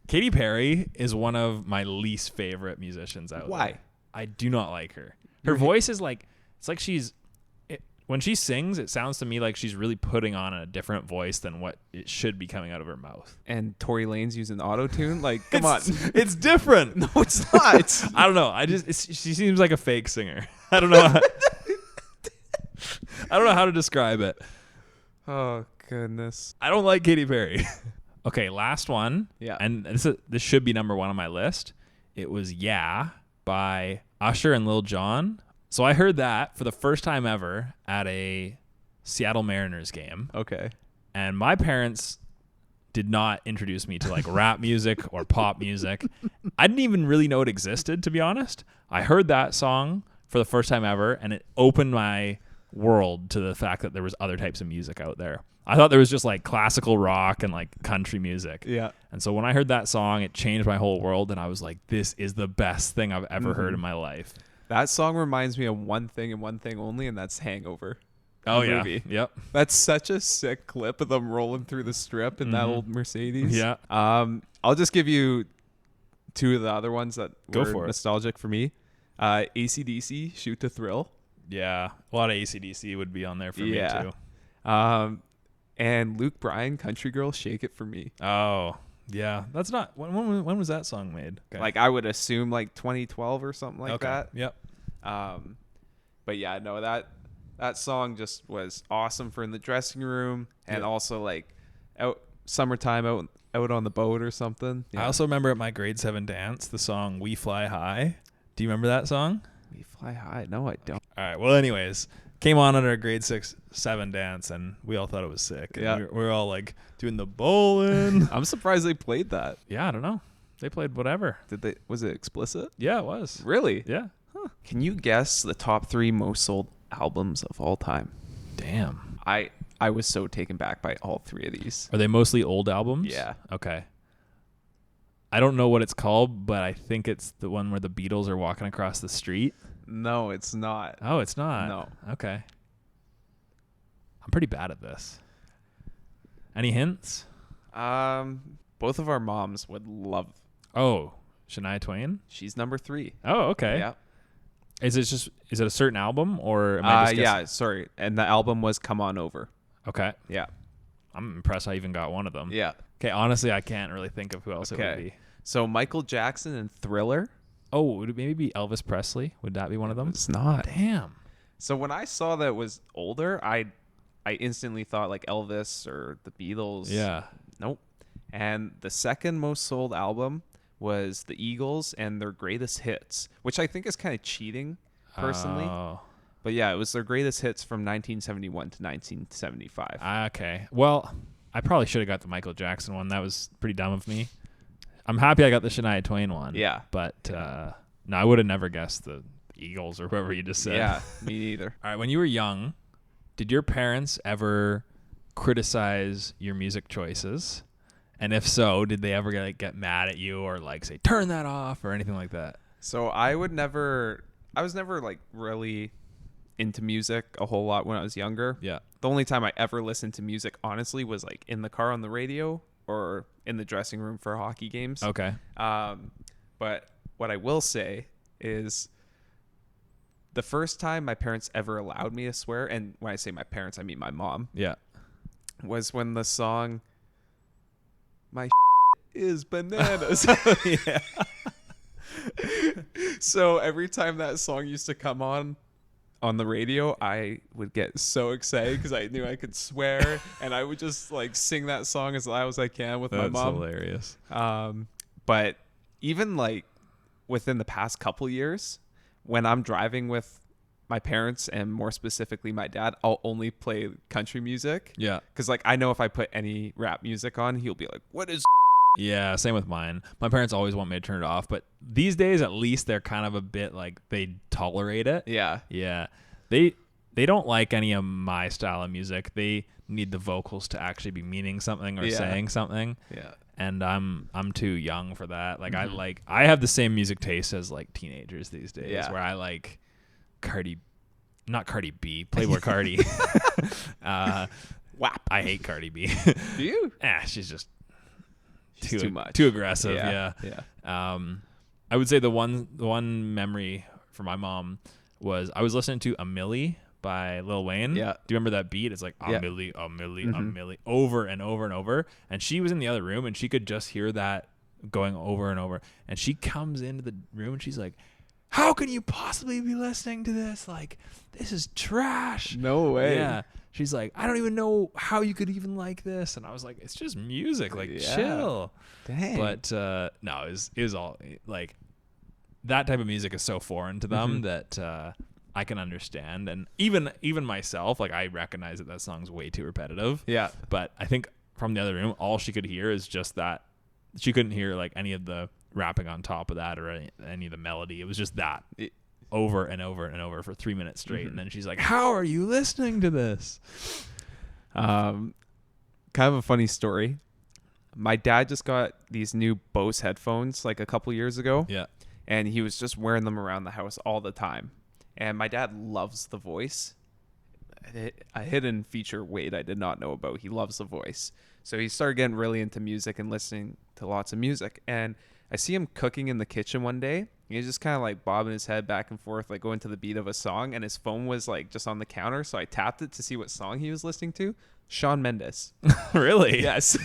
Katy Perry is one of my least favorite musicians out there. Why? I do not like her. Her voice is like, it's like when she sings, it sounds to me like she's really putting on a different voice than what it should be coming out of her mouth. And Tory Lanez using auto-tune? Like, come on. It's different. No, it's not. I don't know. She seems like a fake singer. I don't know. I don't know how to describe it. Oh, goodness. I don't like Katy Perry. Okay, last one. Yeah. And this should be number 1 on my list. It was Yeah by Usher and Lil Jon. So I heard that for the first time ever at a Seattle Mariners game. Okay. And my parents did not introduce me to like rap music or pop music. I didn't even really know it existed, to be honest. I heard that song for the first time ever, and it opened my world to the fact that there was other types of music out there. I thought there was just like classical rock and like country music. Yeah. And so when I heard that song, it changed my whole world, and I was like, this is the best thing I've ever heard in my life. That song reminds me of one thing and one thing only, and that's Hangover. Oh, yeah. Movie. Yep. That's such a sick clip of them rolling through the strip in that old Mercedes. Yeah. I'll just give you 2 of the other ones that were nostalgic for me. AC/DC, Shoot to Thrill. Yeah. A lot of AC/DC would be on there for me, too. And Luke Bryan, Country Girl, Shake It For Me. Oh, yeah. That's not... When was that song made? Okay. Like, I would assume like 2012 or something like that. Yep. But yeah, no, that song just was awesome for in the dressing room, and also like summertime out on the boat or something. Yeah. I also remember at my grade 7 dance the song We Fly High. Do you remember that song? We Fly High. No, I don't. All right. Well, anyways, came on at our grade 6-7 dance, and we all thought it was sick. Yeah. We were all like doing the bowling. I'm surprised they played that. Yeah, I don't know. They played whatever. Was it explicit? Yeah, it was. Really? Yeah. Huh. Can you guess the top 3 most sold albums of all time? Damn. I was so taken back by all 3 of these. Are they mostly old albums? Yeah. Okay. I don't know what it's called, but I think it's the one where the Beatles are walking across the street. No, it's not. Oh, it's not? No. Okay. I'm pretty bad at this. Any hints? Both of our moms would love. Oh, Shania Twain? She's number 3. Oh, okay. Yeah. Is it a certain album, or am I just guessing? Yeah, sorry. And the album was Come On Over. Okay. Yeah. I'm impressed I even got one of them. Yeah. Okay, honestly, I can't really think of who else it would Okay. be. So Michael Jackson and Thriller. Oh, would it maybe be Elvis Presley? Would that be one of them? It's not. Damn. So when I saw that it was older, I instantly thought like Elvis or the Beatles. Yeah. Nope. And the second most sold album was the Eagles and their greatest hits, which I think is kind of cheating personally. Oh. But yeah, it was their greatest hits from 1971 to 1975. Okay. Well, I probably should have got the Michael Jackson one. That was pretty dumb of me. I'm happy I got the Shania Twain one. Yeah. But no, I would have never guessed the Eagles or whoever you just said. Yeah, me neither. All right. When you were young, did your parents ever criticize your music choices? And if so, did they ever get mad at you or like say, turn that off or anything like that? So I was never like really into music a whole lot when I was younger. Yeah. The only time I ever listened to music, honestly, was like in the car on the radio or in the dressing room for hockey games. Okay. But what I will say is the first time my parents ever allowed me to swear, and when I say my parents, I mean my mom, Yeah. was when the song "My is bananas." Yeah. So every time that song used to come on the radio, I would get so excited because I knew I could swear, and I would just like sing that song as loud as I can with my mom. Hilarious. But even like within the past couple years, when I'm driving with my parents and more specifically my dad, I'll only play country music. Yeah. Because like I know if I put any rap music on, he'll be like, "What is?" Yeah, same with mine. My parents always want me to turn it off, but these days at least they're kind of a bit like they tolerate it. Yeah. Yeah. They don't like any of my style of music. They need the vocals to actually be meaning something or saying something. Yeah. And I'm too young for that. Like I have the same music taste as like teenagers these days where I like not Cardi B, Playboy Cardi. WAP. I hate Cardi B. Do you? She's just too much. Too aggressive. Yeah. I would say the one memory for my mom was I was listening to A Milli by Lil Wayne. Yeah. Do you remember that beat? It's like a milli, a milli over and over and over. And she was in the other room and she could just hear that going over and over. And she comes into the room and she's like, "How can you possibly be listening to this? Like, this is trash." No way. Yeah. She's like, "I don't even know how you could even like this." And I was like, "It's just music. Like, chill." Dang. But no, it was all like that type of music is so foreign to them that I can understand. And even myself, like I recognize that song's way too repetitive. Yeah. But I think from the other room, all she could hear is just that. She couldn't hear like any of the rapping on top of that or any of the melody. It was just that over and over and over for 3 minutes straight. And then she's like, "How are you listening to this?" Kind of a funny story. My dad just got these new Bose headphones like a couple years ago. Yeah. And he was just wearing them around the house all the time. And my dad loves The Voice. A hidden feature Wade I did not know about. He loves The Voice. So he started getting really into music and listening to lots of music. And I see him cooking in the kitchen one day. He's just kind of like bobbing his head back and forth, like going to the beat of a song. And his phone was like just on the counter. So I tapped it to see what song he was listening to. Shawn Mendes. Really? Yes.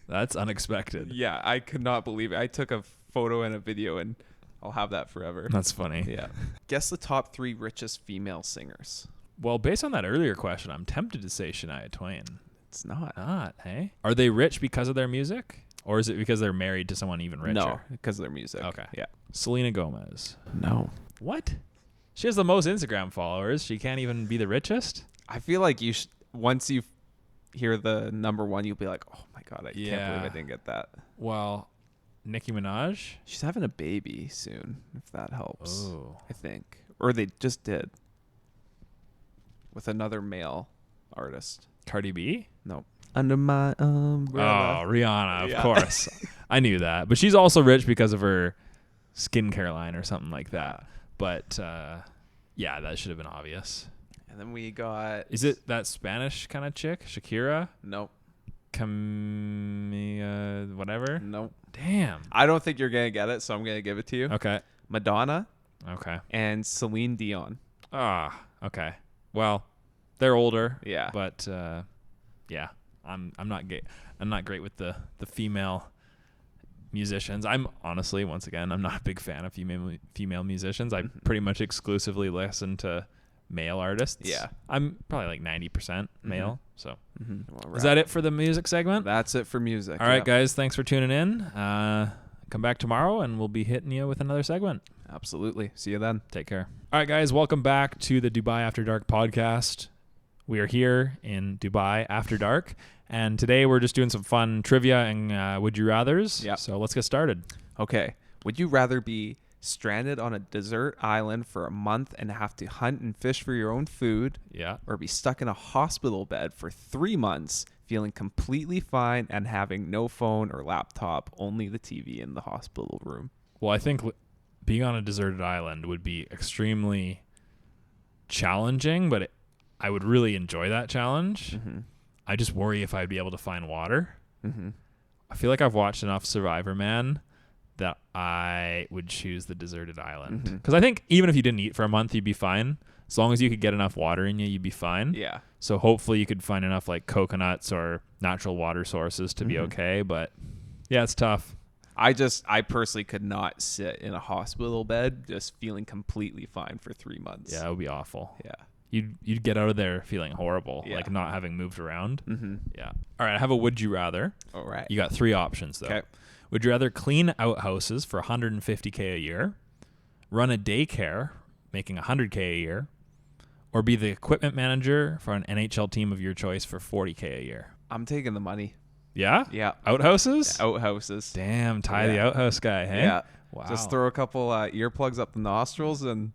That's unexpected. Yeah, I could not believe it. I took a photo and a video and I'll have that forever. That's funny. Yeah. Guess the top 3 richest female singers. Well, based on that earlier question, I'm tempted to say Shania Twain. It's not. Not, hey? Are they rich because of their music? Or is it because they're married to someone even richer? No, because of their music. Okay. Yeah. Selena Gomez. No. What? She has the most Instagram followers. She can't even be the richest? I feel like you once you hear the number 1, you'll be like, "Oh my God, I can't believe I didn't get that." Well, Nicki Minaj? She's having a baby soon, if that helps. Oh. I think. Or they just did. With another male artist. Cardi B? No. Under my umbrella. Oh, Rihanna, of course. I knew that. But she's also rich because of her skincare line or something like that. But, yeah, that should have been obvious. And then we got... Is it that Spanish kind of chick? Shakira? Nope. Camila, whatever? Nope. Damn. I don't think you're going to get it, so I'm going to give it to you. Okay. Madonna. Okay. And Celine Dion. Ah, okay. Well, they're older. Yeah. But, yeah. I'm not great with the female musicians. I'm honestly, once again, I'm not a big fan of female musicians. I pretty much exclusively listen to male artists. Yeah. I'm probably like 90% male. So Well, is that it for the music segment? That's it for music. All right, guys. Thanks for tuning in. Come back tomorrow and we'll be hitting you with another segment. Absolutely. See you then. Take care. All right, guys. Welcome back to the Dubai After Dark podcast. We are here in Dubai After Dark. And today we're just doing some fun trivia and Would You Rathers. Yeah. So let's get started. Okay. Would you rather be stranded on a desert island for a month and have to hunt and fish for your own food? Yeah. Or be stuck in a hospital bed for 3 months, feeling completely fine and having no phone or laptop, only the TV in the hospital room? Well, I think being on a deserted island would be extremely challenging, but I would really enjoy that challenge. I just worry if I'd be able to find water. I feel like I've watched enough Survivor Man that I would choose the deserted island. Because I think even if you didn't eat for a month, you'd be fine. As long as you could get enough water in you, you'd be fine. Yeah. So hopefully you could find enough like coconuts or natural water sources to be okay. But yeah, it's tough. I personally could not sit in a hospital bed just feeling completely fine for 3 months. Yeah, it would be awful. Yeah. You'd get out of there feeling horrible, Yeah. like not having moved around. Yeah. All right, I have a would you rather. All right. You got 3 options though. Okay. Would you rather clean outhouses for $150K a year, run a daycare making $100K a year, or be the equipment manager for an NHL team of your choice for $40K a year? I'm taking the money. Yeah? Yeah. Outhouses? Outhouses. Damn, Ty the outhouse guy, hey? Yeah. Wow. Just throw a couple earplugs up the nostrils and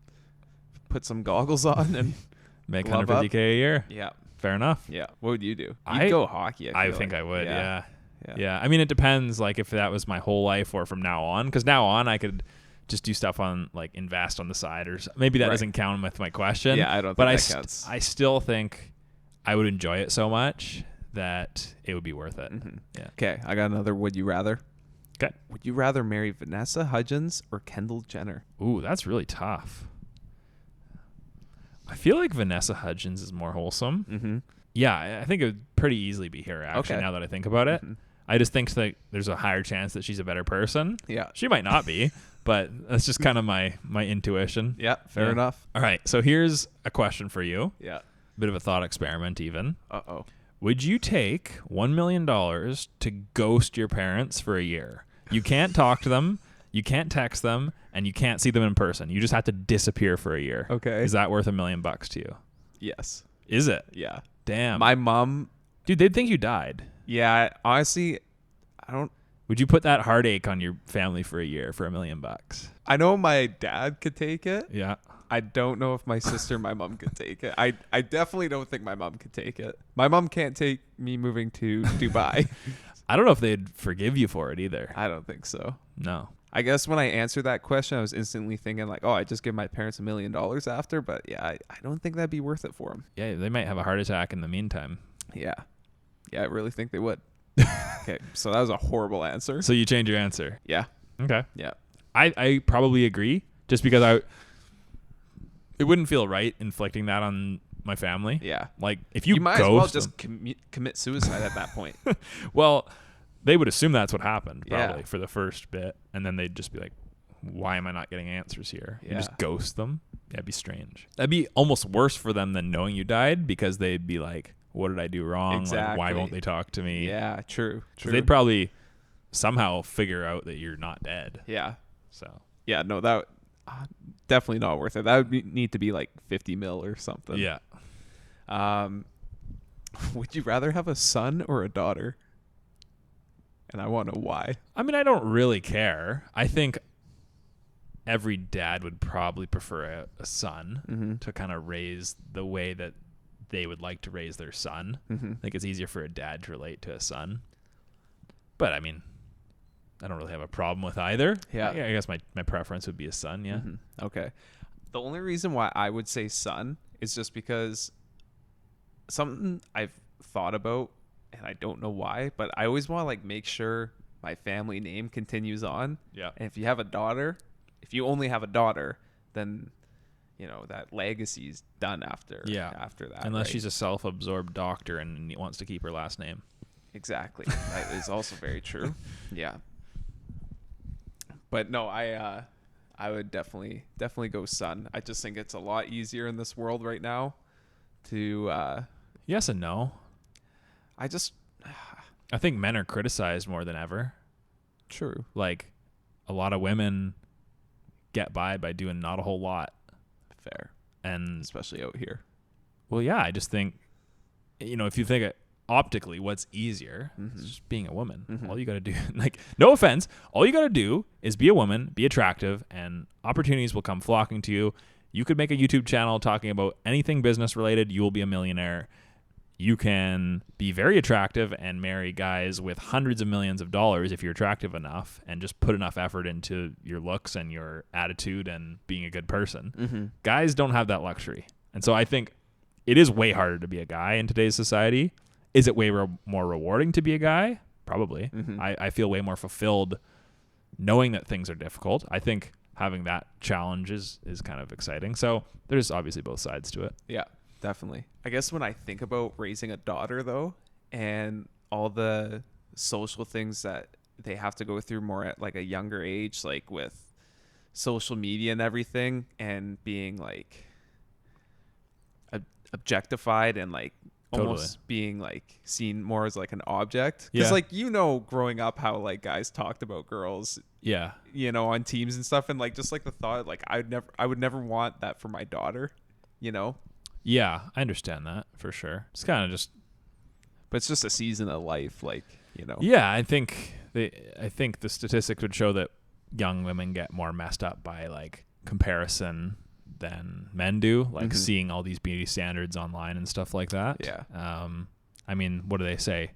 put some goggles on and make glove $150K a year. yeah. Fair enough. Yeah. What would you do? I- You'd go hockey. I feel think like. I would, yeah. Yeah. Yeah. I mean, it depends, like, if that was my whole life or from now on. Because now on, I could just do stuff on, like, invest on the side. Or maybe that Right. doesn't count with my question. Yeah, I don't but think that counts. I still think I would enjoy it so much that it would be worth it. Yeah. Okay. I got another would you rather. Okay. Would you rather marry Vanessa Hudgens or Kendall Jenner? Ooh, that's really tough. I feel like Vanessa Hudgens is more wholesome. Yeah, I think it would pretty easily be her, actually, Okay. now that I think about it. I just think that there's a higher chance that she's a better person. Yeah. She might not be, but that's just kind of my intuition. Yeah. Fair Yeah. enough. All right, so here's a question for you. Yeah. Bit of a thought experiment even. Uh-oh. Would you take $1 million to ghost your parents for a year? You can't talk to them, you can't text them, and you can't see them in person. You just have to disappear for a year. Okay. Is that worth $1 million to you? Yes. Is it? Yeah. Damn. My mom. Dude, they'd think you died. Yeah. Honestly, I don't. Would you put that heartache on your family for a year for $1 million? I know my dad could take it. Yeah. I don't know if my sister and my mom could take it. I definitely don't think my mom could take it. My mom can't take me moving to Dubai. I don't know if they'd forgive you for it either. I don't think so. No. I guess when I answered that question, I was instantly thinking like, oh, I just give my parents $1 million after. But yeah, I don't think that'd be worth it for them. Yeah, they might have a heart attack in the meantime. Yeah. Yeah, I really think they would. Okay, so that was a horrible answer. So you change your answer. Yeah. Okay. Yeah. I probably agree just because it wouldn't feel right inflicting that on my family. Yeah. Like if you might as well ghost just them, commit suicide at that point. well, they would assume that's what happened probably Yeah. for the first bit, and then they'd just be like, "Why am I not getting answers here?" You Yeah. just ghost them. Yeah, it'd be strange. That'd be almost worse for them than knowing you died because they'd be like, "What did I do wrong? Like, why Exactly. won't they talk to me?" Yeah, true. 'Cause they'd probably somehow figure out that you're not dead. Yeah. So Yeah, no, that definitely not worth it. That would need to be like 50 mil or something. yeah. Would you rather have a son or a daughter? And I want to know why. I mean, I don't really care. I think every dad would probably prefer a son to kind of raise the way that they would like to raise their son. I think it's easier for a dad to relate to a son. But I mean, I don't really have a problem with either. Yeah. I guess my preference would be a son, yeah. Okay. The only reason why I would say son is just because something I've thought about, and I don't know why, but I always want to like make sure my family name continues on. Yeah. And if you have a daughter, if you only have a daughter, then you know that legacy's done after Yeah. after that. Unless right? she's a self-absorbed doctor and wants to keep her last name. Exactly. That is also very true. Yeah. But no, I would definitely go son. I just think it's a lot easier in this world right now to Yes and no. I just I think men are criticized more than ever. true. Like, a lot of women get by doing not a whole lot. Fair. And, Especially out here. well, yeah, I just think, if you think it optically, what's easier? It's just being a woman. All you got to do, like, no offense, all you got to do is be a woman, be attractive, and opportunities will come flocking to you. You could make a YouTube channel talking about anything business related. You will be a millionaire. You can be very attractive and marry guys with hundreds of millions of dollars if you're attractive enough and just put enough effort into your looks and your attitude and being a good person. Guys don't have that luxury. And so I think it is way harder to be a guy in today's society. Is it way more rewarding to be a guy? Probably. I feel way more fulfilled knowing that things are difficult. I think having that challenge is kind of exciting. So there's obviously both sides to it. Yeah, definitely. I guess when I think about raising a daughter, though, and all the social things that they have to go through more at like a younger age, like with social media and everything, and being like objectified and like almost being like seen more as like an object. Because like, growing up how like guys talked about girls, on teams and stuff, and like just like the thought like I would never want that for my daughter, Yeah, I understand that for sure. It's kind of just, but it's just a season of life, like, Yeah, I think the statistics would show that young women get more messed up by like comparison than men do, like seeing all these beauty standards online and stuff like that. Yeah. I mean, what do they say?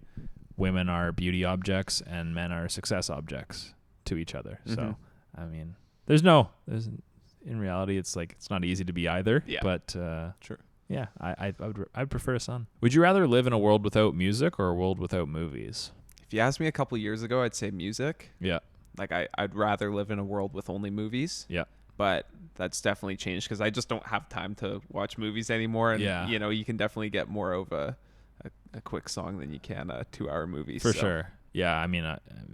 Women are beauty objects and men are success objects to each other. So, I mean, in reality, it's like, it's not easy to be either. Yeah. But, Sure. Yeah, I'd prefer a son. Would you rather live in a world without music or a world without movies? If you asked me a couple years ago, I'd say music. Yeah. Like I'd rather live in a world with only movies. Yeah. But that's definitely changed because I just don't have time to watch movies anymore. And, you can definitely get more of a quick song than you can a 2-hour movie. For sure. Yeah. I mean,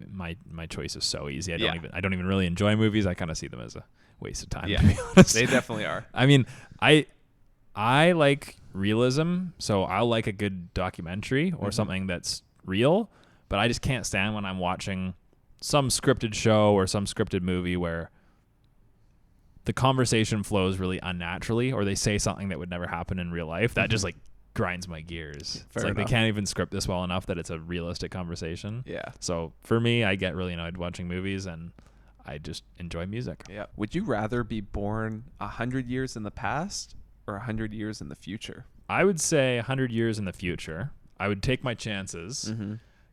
my choice is so easy. I don't even really enjoy movies. I kind of see them as a waste of time. Yeah. To be honest. They definitely are. I mean, I like realism, so I'll like a good documentary or something that's real, but I just can't stand when I'm watching some scripted show or some scripted movie where the conversation flows really unnaturally, or they say something that would never happen in real life. That just like grinds my gears. It's like they can't even script this well enough that it's a realistic conversation. Yeah. So for me, I get really annoyed watching movies, and I just enjoy music. Yeah. Would you rather be born 100 years in the past or 100 years in the future? I would say 100 years in the future. I would take my chances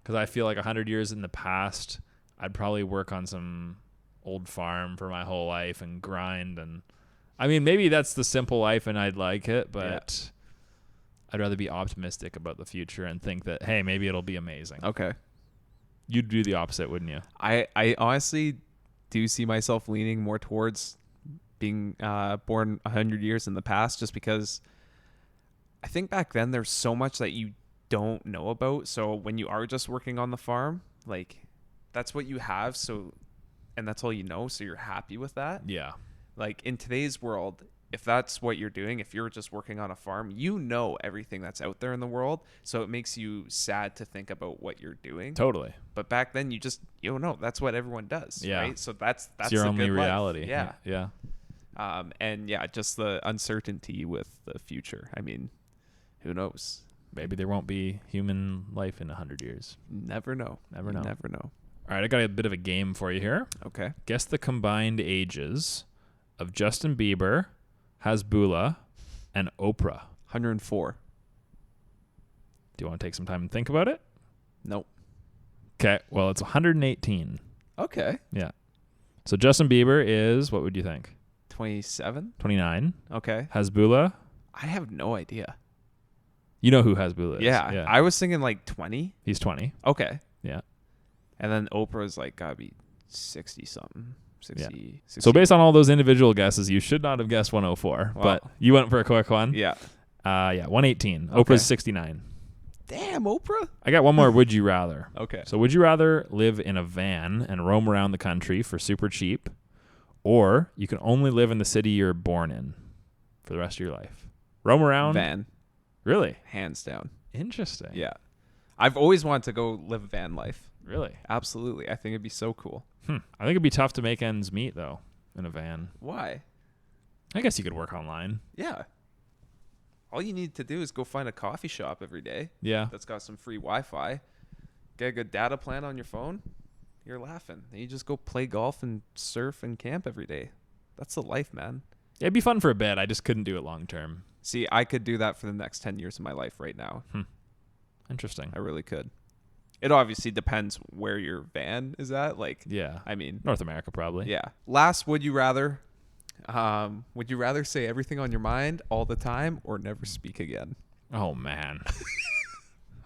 because I feel like 100 years in the past, I'd probably work on some old farm for my whole life and grind. And I mean, maybe that's the simple life and I'd like it, but I'd rather be optimistic about the future and think that, hey, maybe it'll be amazing. Okay. You'd do the opposite, wouldn't you? I honestly do see myself leaning more towards being born 100 years in the past, just because I think back then there's so much that you don't know about. So when you are just working on the farm, like that's what you have. So, and that's all you know. So you're happy with that. Yeah. Like in today's world, if that's what you're doing, if you're just working on a farm, you know everything that's out there in the world. So it makes you sad to think about what you're doing. Totally. But back then you don't know. That's what everyone does. Yeah. Right. So that's it's your the only good reality. Life. Yeah. Yeah. And yeah, just the uncertainty with the future. I mean, who knows? Maybe there won't be human life in 100 years. Never know. Never know. Never know. All right, I got a bit of a game for you here. Okay. Guess the combined ages of Justin Bieber, Hasbulla, and Oprah. 104. Do you want to take some time and think about it? Nope. Okay, well, it's 118. Okay. Yeah. So Justin Bieber is, what would you think? 27. 29. Okay. Hasbulla? I have no idea. You know who Hasbulla is. Yeah. I was thinking like 20. He's 20. Okay. Yeah. And then Oprah's like gotta be 60 something. 60, Yeah. 60. So based on all those individual guesses, you should not have guessed 104. Wow. But you went for a quick one. Yeah. 118. Okay. Oprah's 69. Damn, Oprah. I got one more would you rather. Okay. So would you rather live in a van and roam around the country for super cheap, or you can only live in the city you're born in for the rest of your life? Roam around? Van. Really? Hands down. Interesting. Yeah. I've always wanted to go live van life. Really? Absolutely. I think it'd be so cool. I think it'd be tough to make ends meet, though, in a van. Why? I guess you could work online. Yeah. All you need to do is go find a coffee shop every day Yeah. that's got some free Wi-Fi. Get a good data plan on your phone. You're laughing. And you just go play golf and surf and camp every day. That's the life, man. It'd be fun for a bit. I just couldn't do it long term. See, I could do that for the next 10 years of my life right now. Interesting. I really could. It obviously depends where your van is at. Like, Yeah. I mean, North America, probably. yeah. Last, would you rather? Would you rather say everything on your mind all the time or never speak again? Oh, man.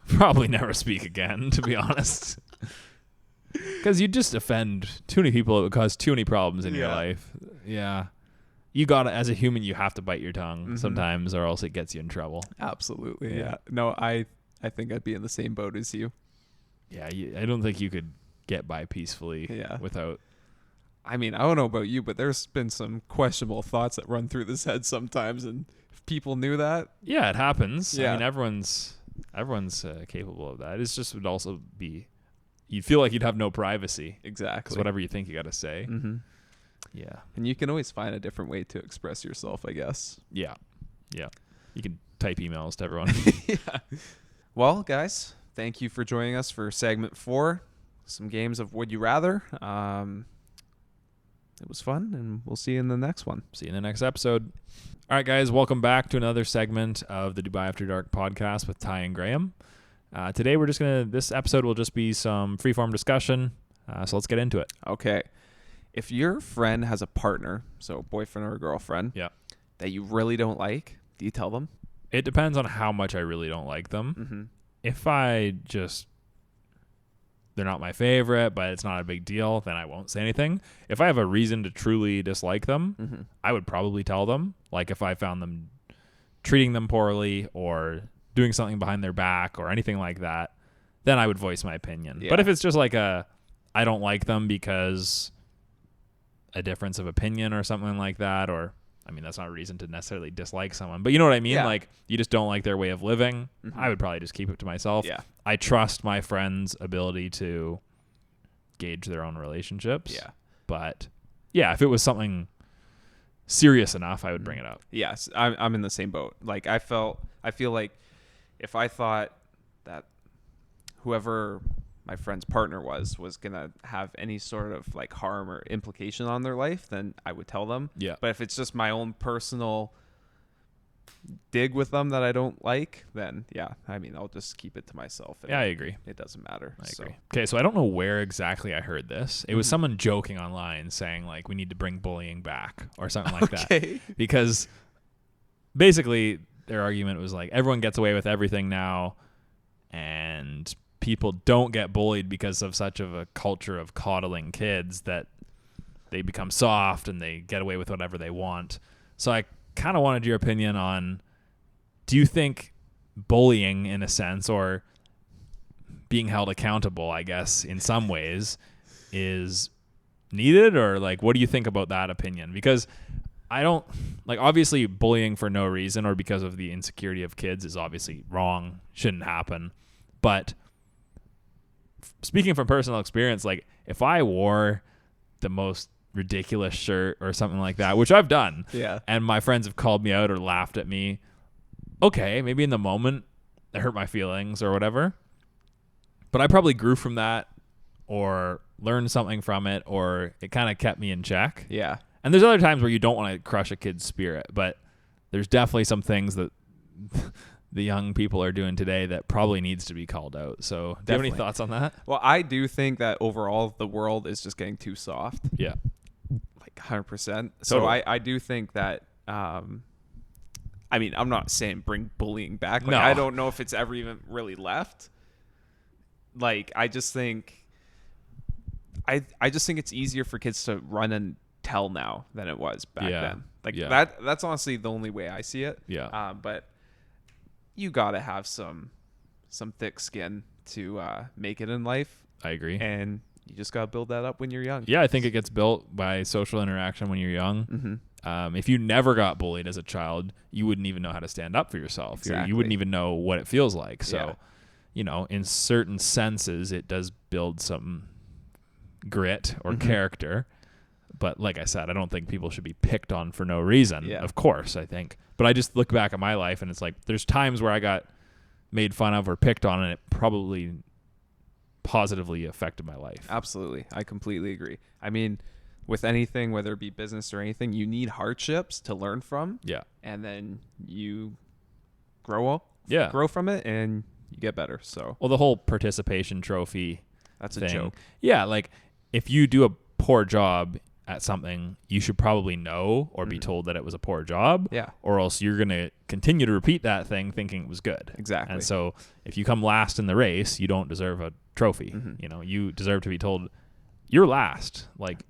Probably never speak again, to be honest. Because you just offend too many people. It would cause too many problems in your life. Yeah. You got to, as a human, you have to bite your tongue sometimes, or else it gets you in trouble. Absolutely. Yeah. No, I think I'd be in the same boat as you. Yeah. I don't think you could get by peacefully without. I mean, I don't know about you, but there's been some questionable thoughts that run through this head sometimes, and if people knew that. Yeah, it happens. Yeah. I mean, everyone's capable of that. It's just would also be, you'd feel like you'd have no privacy. Exactly. Because whatever you think you got to say. Mm-hmm. Yeah. And you can always find a different way to express yourself, I guess. Yeah. Yeah. You can type emails to everyone. Yeah. Well, guys, thank you for joining us for segment 4. Some games of Would You Rather. It was fun, and we'll see you in the next one. See you in the next episode. All right, guys, welcome back to another segment of the Dubai After Dark podcast with Ty and Graham. Today, this episode will just be some freeform discussion. So let's get into it. Okay. If your friend has a partner, so boyfriend or girlfriend, that you really don't like, do you tell them? It depends on how much I really don't like them. Mm-hmm. If they're not my favorite, but it's not a big deal, then I won't say anything. If I have a reason to truly dislike them, I would probably tell them. Like if I found them treating them poorly or doing something behind their back or anything like that, then I would voice my opinion. Yeah. But if it's just like I don't like them because a difference of opinion or something like that, or I mean, that's not a reason to necessarily dislike someone, but you know what I mean? Yeah. Like you just don't like their way of living. I would probably just keep it to myself. Yeah. I trust my friends' ability to gauge their own relationships. Yeah. But yeah, if it was something serious enough, I would bring it up. Yes, I'm in the same boat. Like I feel like if I thought that whoever my friend's partner was gonna have any sort of like harm or implication on their life, then I would tell them. Yeah. But if it's just my own personal dig with them that I don't like, then I mean, I'll just keep it to myself. Yeah, I agree. It doesn't matter. I agree. Okay, so I don't know where exactly I heard this. It was someone joking online saying like we need to bring bullying back or something like that. Because basically their argument was like everyone gets away with everything now and people don't get bullied because of such of a culture of coddling kids that they become soft and they get away with whatever they want. So I kind of wanted your opinion on, do you think bullying in a sense, or being held accountable, I guess, in some ways is needed, or like, what do you think about that opinion? Because I don't like, obviously bullying for no reason or because of the insecurity of kids is obviously wrong, shouldn't happen. But speaking from personal experience, like if I wore the most ridiculous shirt or something like that, which I've done, and my friends have called me out or laughed at me, okay, maybe in the moment it hurt my feelings or whatever, but I probably grew from that or learned something from it, or it kind of kept me in check. Yeah. And there's other times where you don't want to crush a kid's spirit, but there's definitely some things that the young people are doing today that probably needs to be called out. So do you have any thoughts on that? Well, I do think that overall the world is just getting too soft. Yeah. Like 100%. So Totally. I do think that, I mean, I'm not saying bring bullying back. Like, No. I don't know if it's ever even really left. Like, I just think it's easier for kids to run and tell now than it was back then. Like that's honestly the only way I see it. Yeah. But you got to have some some thick skin to make it in life, I agree. and you just got to build that up when you're young. Yeah, I think it gets built by social interaction when you're young. Mm-hmm. If you never got bullied as a child, you wouldn't even know how to stand up for yourself. Exactly. You wouldn't even know what it feels like. So, Yeah. you know, in certain senses, it does build some grit or character. But like I said, I don't think people should be picked on for no reason. Yeah. Of course, I think. But I just look back at my life, and it's like there's times where I got made fun of or picked on, and it probably positively affected my life. Absolutely. I completely agree. I mean, with anything, whether it be business or anything, you need hardships to learn from. Yeah. And then you grow from it, and you get better. So, Well, the whole participation trophy that's thing. a joke. Yeah, like if you do a poor job at something, you should probably know or be told that it was a poor job. Yeah. Or else you're going to continue to repeat that thing thinking it was good. Exactly. And so if you come last in the race, you don't deserve a trophy. Mhm. You know, you deserve to be told you're last. Like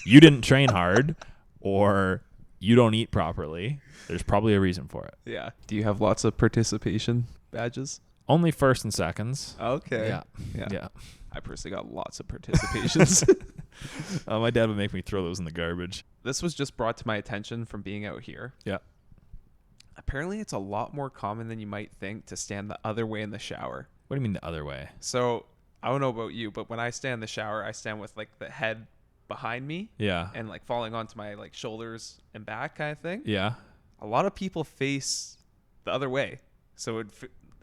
you didn't train hard or you don't eat properly. There's probably a reason for it. Yeah. Do you have lots of participation badges? Only first and seconds. Okay. Yeah. Yeah. I personally got lots of participations. My dad would make me throw those in the garbage. This was just brought to my attention from being out here. Yeah. Apparently, it's a lot more common than you might think to stand the other way in the shower. What do you mean the other way? So, I don't know about you, but when I stand in the shower, I stand with like the head behind me Yeah. and like falling onto my like shoulders and back kind of thing. Yeah. A lot of people face the other way. So it would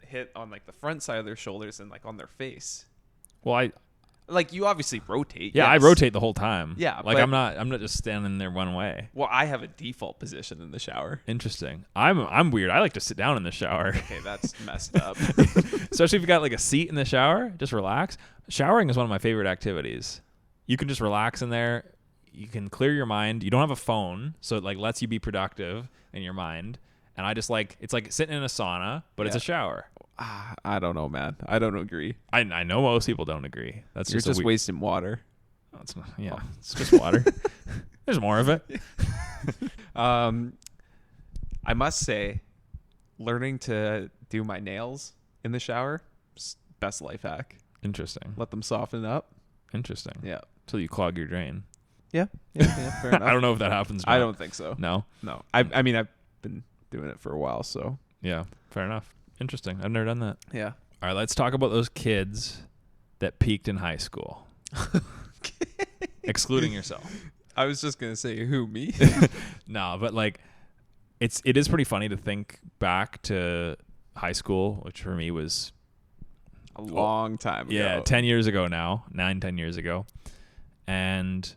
hit on like the front side of their shoulders and like on their face. Well, Like you obviously rotate. I yes. rotate the whole time. Yeah, Like but- I'm not just standing there one way. Well, I have a default position in the shower. Interesting. I'm weird. I like to sit down in the shower. Okay, that's messed up. Especially if you got like a seat in the shower, just relax. Showering is one of my favorite activities. You can just relax in there. You can clear your mind. You don't have a phone, so it like lets you be productive in your mind. And I just like it's like sitting in a sauna, but it's Yeah. a shower. I don't know, man. I don't agree. I know most people don't agree. That's You're just a weird, wasting water. oh, it's not, yeah, it's just water. There's more of it. I must say, learning to do my nails in the shower, best life hack. Interesting. Let them soften up. Interesting. Yeah. So you clog your drain. Yeah. Fair enough. I don't know if that happens. I don't think so. No. No. I mean, I've been doing it for a while, so. Yeah. Fair enough. Interesting. I've never done that. Yeah. All right. Let's talk about those kids that peaked in high school, excluding yourself. I was just gonna say, who, me? No, but like, it is pretty funny to think back to high school, which for me was A long time ago. yeah 10 years ago now, 10 years ago, and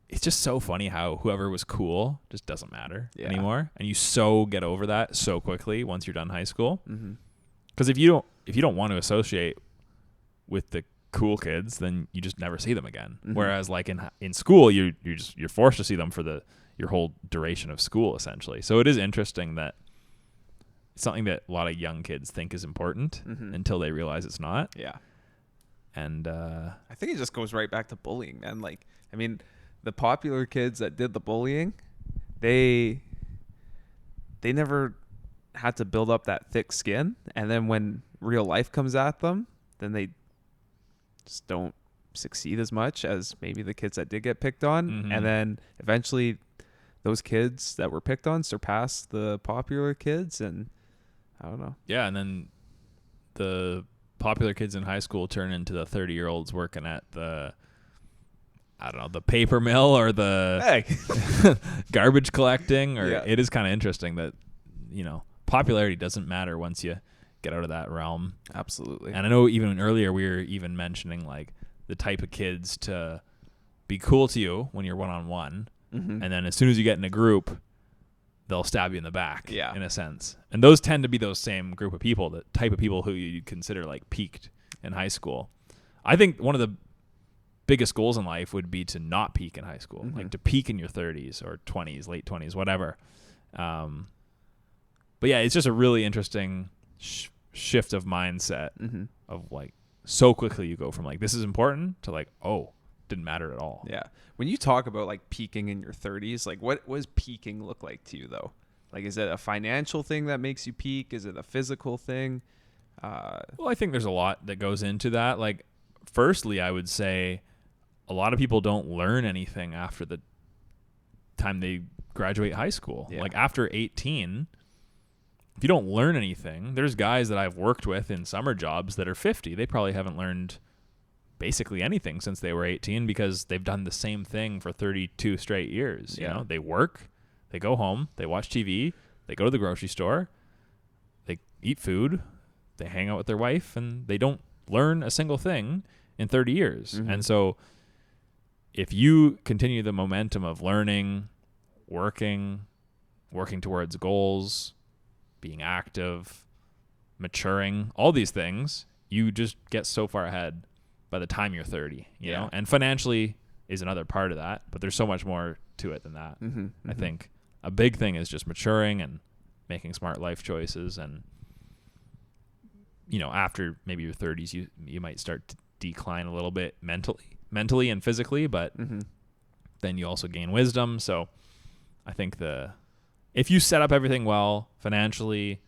it's just so funny how whoever was cool just doesn't matter anymore, and you so get over that so quickly once you're done high school. Mm-hmm. Because if you don't want to associate with the cool kids, then you just never see them again. Mhm. Whereas like in school, you're forced to see them for your whole duration of school essentially. So it is interesting that it's something that a lot of young kids think is important until they realize it's not. Yeah. And I think it just goes right back to bullying, man. Like, I mean, the popular kids that did the bullying, they never had to build up that thick skin, and then when real life comes at them, then they just don't succeed as much as maybe the kids that did get picked on. Mhm. And then eventually those kids that were picked on surpass the popular kids, and I don't know. yeah, and then the popular kids in high school turn into the 30-year-olds working at the paper mill or the Hey. garbage collecting, or Yeah. it is kind of interesting that, popularity doesn't matter once you get out of that realm. Absolutely. And I know even earlier we were even mentioning like the type of kids to be cool to you when you're one-on-one, Mhm. and then as soon as you get in a group, they'll stab you in the back, Yeah. in a sense. And those tend to be those same group of people, the type of people who you consider like peaked in high school. I think one of the biggest goals in life would be to not peak in high school, like to peak in your 30s or 20s, late 20s, whatever. But yeah, it's just a really interesting shift of mindset of like so quickly you go from like this is important to like, oh, didn't matter at all. Yeah. When you talk about like peaking in your 30s, like what does peaking look like to you though? Like, is it a financial thing that makes you peak? Is it a physical thing? Well, I think there's a lot that goes into that. Like, firstly, I would say a lot of people don't learn anything after the time they graduate high school. Yeah. Like, after 18, if you don't learn anything, there's guys that I've worked with in summer jobs that are 50. They probably haven't learned basically anything since they were 18 because they've done the same thing for 32 straight years. You know, they work, they go home, they watch TV, they go to the grocery store, they eat food, they hang out with their wife, and they don't learn a single thing in 30 years. Mm-hmm. And so if you continue the momentum of learning, working towards goals, being active, maturing, all these things, you just get so far ahead by the time you're 30, you know? And financially is another part of that, but there's so much more to it than that. Mm-hmm. I think a big thing is just maturing and making smart life choices. And, you know, after maybe your 30s, you might start to decline a little bit mentally and physically, but then you also gain wisdom. So I think if you set up everything well financially,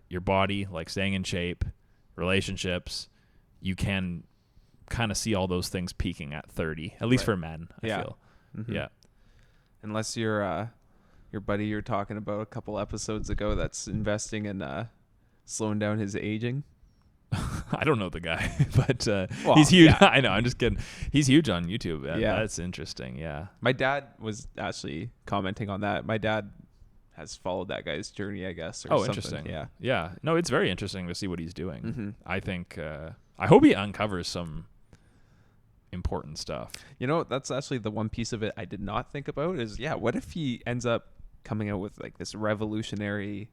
your body, like staying in shape, relationships, you can kind of see all those things peaking at 30, at least for men, I feel. Mm-hmm. Yeah. Unless your buddy you're talking about a couple episodes ago that's investing in slowing down his aging. I don't know the guy, but he's huge. Yeah. I know. I'm just kidding. He's huge on YouTube. Yeah. That's interesting. Yeah. My dad was actually commenting on that. My dad has followed that guy's journey, I guess. Or something. Interesting. Yeah. Yeah. No, it's very interesting to see what he's doing. Mm-hmm. I think, I hope he uncovers some important stuff. You know, that's actually the one piece of it I did not think about is, what if he ends up coming out with like this revolutionary,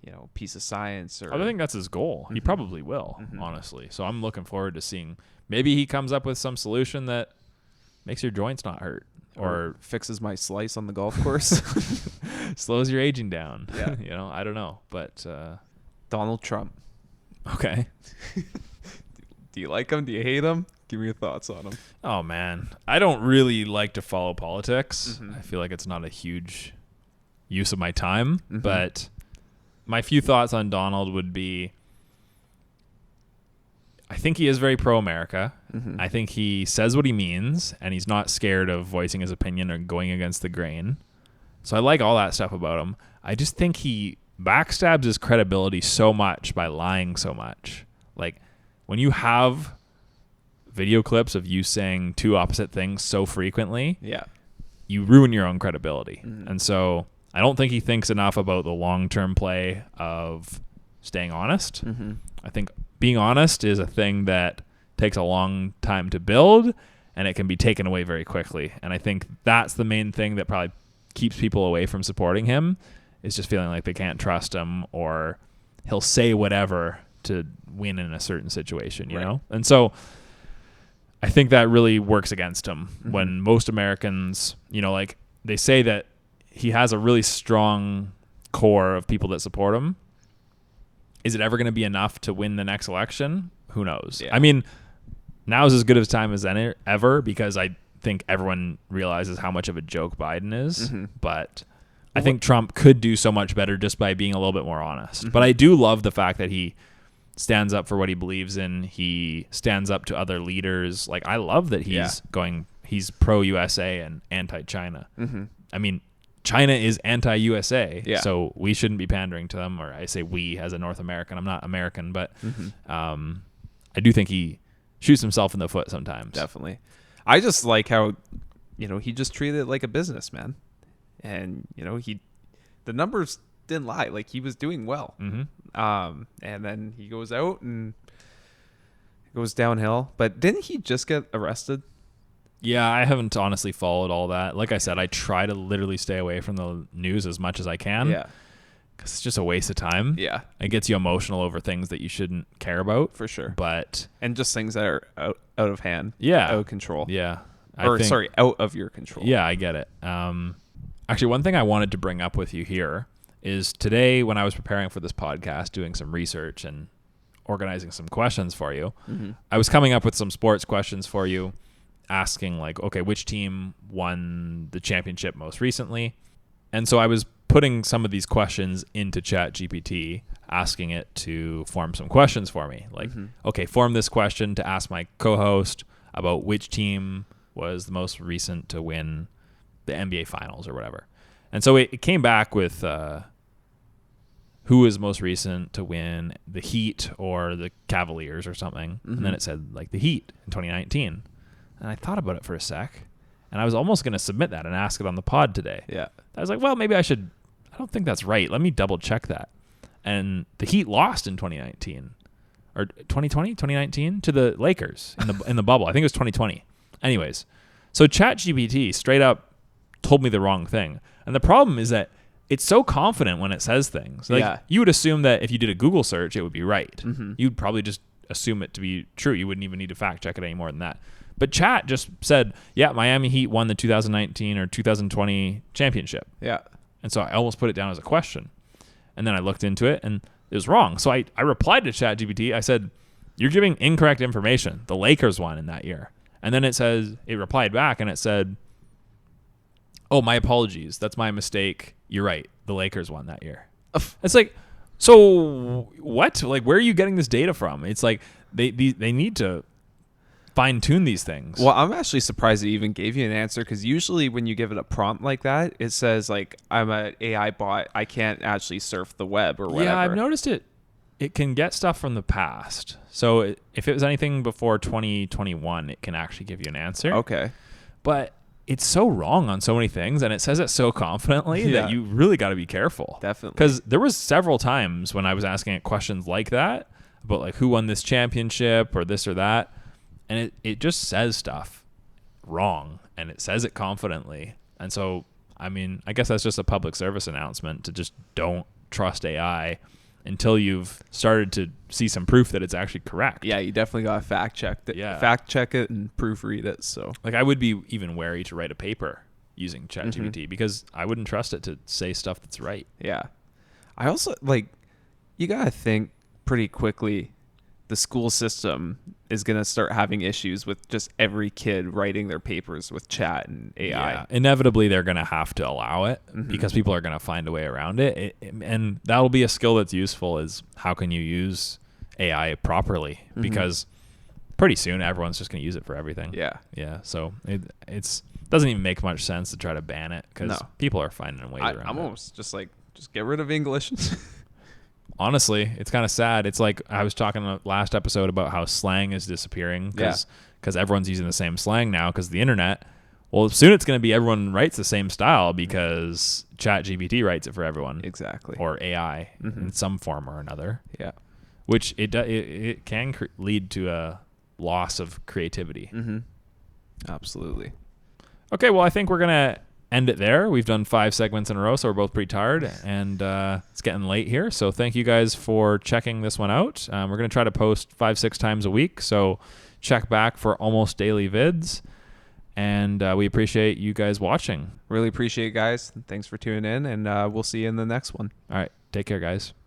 you know, piece of science? Or I think that's his goal. He probably will, honestly. So I'm looking forward to seeing. Maybe he comes up with some solution that makes your joints not hurt, or fixes my slice on the golf course, slows your aging down. Yeah, you know, I don't know, but Donald Trump. Okay. Do you like him? Do you hate him? Give me your thoughts on him. Oh man, I don't really like to follow politics. I feel like it's not a huge use of my time, but my few thoughts on Donald would be, I think he is very pro-America. I think he says what he means, and he's not scared of voicing his opinion or going against the grain. So I like all that stuff about him. I just think he backstabs his credibility so much by lying so much. Like, when you have video clips of you saying two opposite things so frequently, you ruin your own credibility. And so I don't think he thinks enough about the long-term play of staying honest. I think being honest is a thing that takes a long time to build, and it can be taken away very quickly. And I think that's the main thing that probably keeps people away from supporting him, is just feeling like they can't trust him, or he'll say whatever to win in a certain situation, you know? And so I think that really works against him when most Americans, you know, like they say that he has a really strong core of people that support him. Is it ever going to be enough to win the next election? Who knows? I mean, now is as good of a time as ever, because I think everyone realizes how much of a joke Biden is, but I think Trump could do so much better just by being a little bit more honest. But I do love the fact that he stands up for what he believes in. He stands up to other leaders. Like, I love that he's pro-USA and anti-China. I mean, China is anti-USA, so we shouldn't be pandering to them. Or I say we as a North American. I'm not American, but I do think he shoots himself in the foot sometimes. Definitely. I just like how, you know, he just treated it like a businessman. And, you know, the numbers didn't lie. Like, he was doing well. And then he goes out and it goes downhill. But didn't he just get arrested? Yeah, I haven't honestly followed all that. Like I said, I try to literally stay away from the news as much as I can. Yeah. Because it's just a waste of time. Yeah. It gets you emotional over things that you shouldn't care about. For sure. And just things that are out of hand. Yeah. Out of control. Yeah. Out of your control. Yeah, I get it. Actually, one thing I wanted to bring up with you here is today, when I was preparing for this podcast, doing some research and organizing some questions for you, I was coming up with some sports questions for you, asking like, okay, which team won the championship most recently? And so I was putting some of these questions into ChatGPT, asking it to form some questions for me. Like, okay, form this question to ask my co-host about which team was the most recent to win the NBA Finals or whatever. And so it came back with who was most recent to win the Heat or the Cavaliers or something. And then it said, like, the Heat in 2019. And I thought about it for a sec. And I was almost going to submit that and ask it on the pod today. Yeah. I was like, well, maybe I should. I don't think that's right. Let me double check that. And the Heat lost in 2019 or 2019 to the Lakers in the bubble. I think it was 2020. Anyways, so ChatGPT straight up told me the wrong thing. And the problem is that it's so confident when it says things. Like, you would assume that if you did a Google search, it would be right. You'd probably just assume it to be true. You wouldn't even need to fact check it any more than that. But Chat just said, yeah, Miami Heat won the 2019 or 2020 championship. Yeah. And so I almost put it down as a question. And then I looked into it, and it was wrong. So I replied to ChatGPT. I said, you're giving incorrect information. The Lakers won in that year. And then it replied back, and it said, oh, my apologies. That's my mistake. You're right. The Lakers won that year. It's like, so what? Like, where are you getting this data from? It's like they need to fine-tune these things. Well, I'm actually surprised it even gave you an answer, because usually when you give it a prompt like that, it says, like, I'm an AI bot. I can't actually surf the web or whatever. Yeah, I've noticed it. It can get stuff from the past. So if it was anything before 2021, it can actually give you an answer. Okay. But it's so wrong on so many things, and it says it so confidently that you really got to be careful. Definitely. Because there was several times when I was asking it questions like that about, like, who won this championship or this or that, and it just says stuff wrong, and it says it confidently. And so, I mean, I guess that's just a public service announcement to just don't trust AI until you've started to see some proof that it's actually correct. Yeah, you definitely got to fact check it and proofread it. So, like, I would be even wary to write a paper using ChatGPT because I wouldn't trust it to say stuff that's right. Yeah. I also, like, you got to think pretty quickly the school system is going to start having issues with just every kid writing their papers with chat and AI. Yeah, inevitably, they're going to have to allow it because people are going to find a way around it. And that'll be a skill that's useful, is how can you use AI properly? Because pretty soon, everyone's just going to use it for everything. Yeah. Yeah. So it doesn't even make much sense to try to ban it because people are finding ways around it. I'm almost just like, just get rid of English. Honestly, it's kind of sad. It's like I was talking in the last episode about how slang is disappearing because everyone's using the same slang now because of the internet. Well, soon it's going to be everyone writes the same style because ChatGPT writes it for everyone. Exactly. Or AI in some form or another. Yeah. Which it can lead to a loss of creativity. Absolutely. Okay, well, I think we're going to end it there. We've done 5 segments in a row, so we're both pretty tired, and it's getting late here. So thank you guys for checking this one out. We're going to try to post 5-6 times a week, so check back for almost daily vids, and we appreciate you guys watching. Really appreciate it, guys. Thanks for tuning in, and we'll see you in the next one. All right, take care, guys.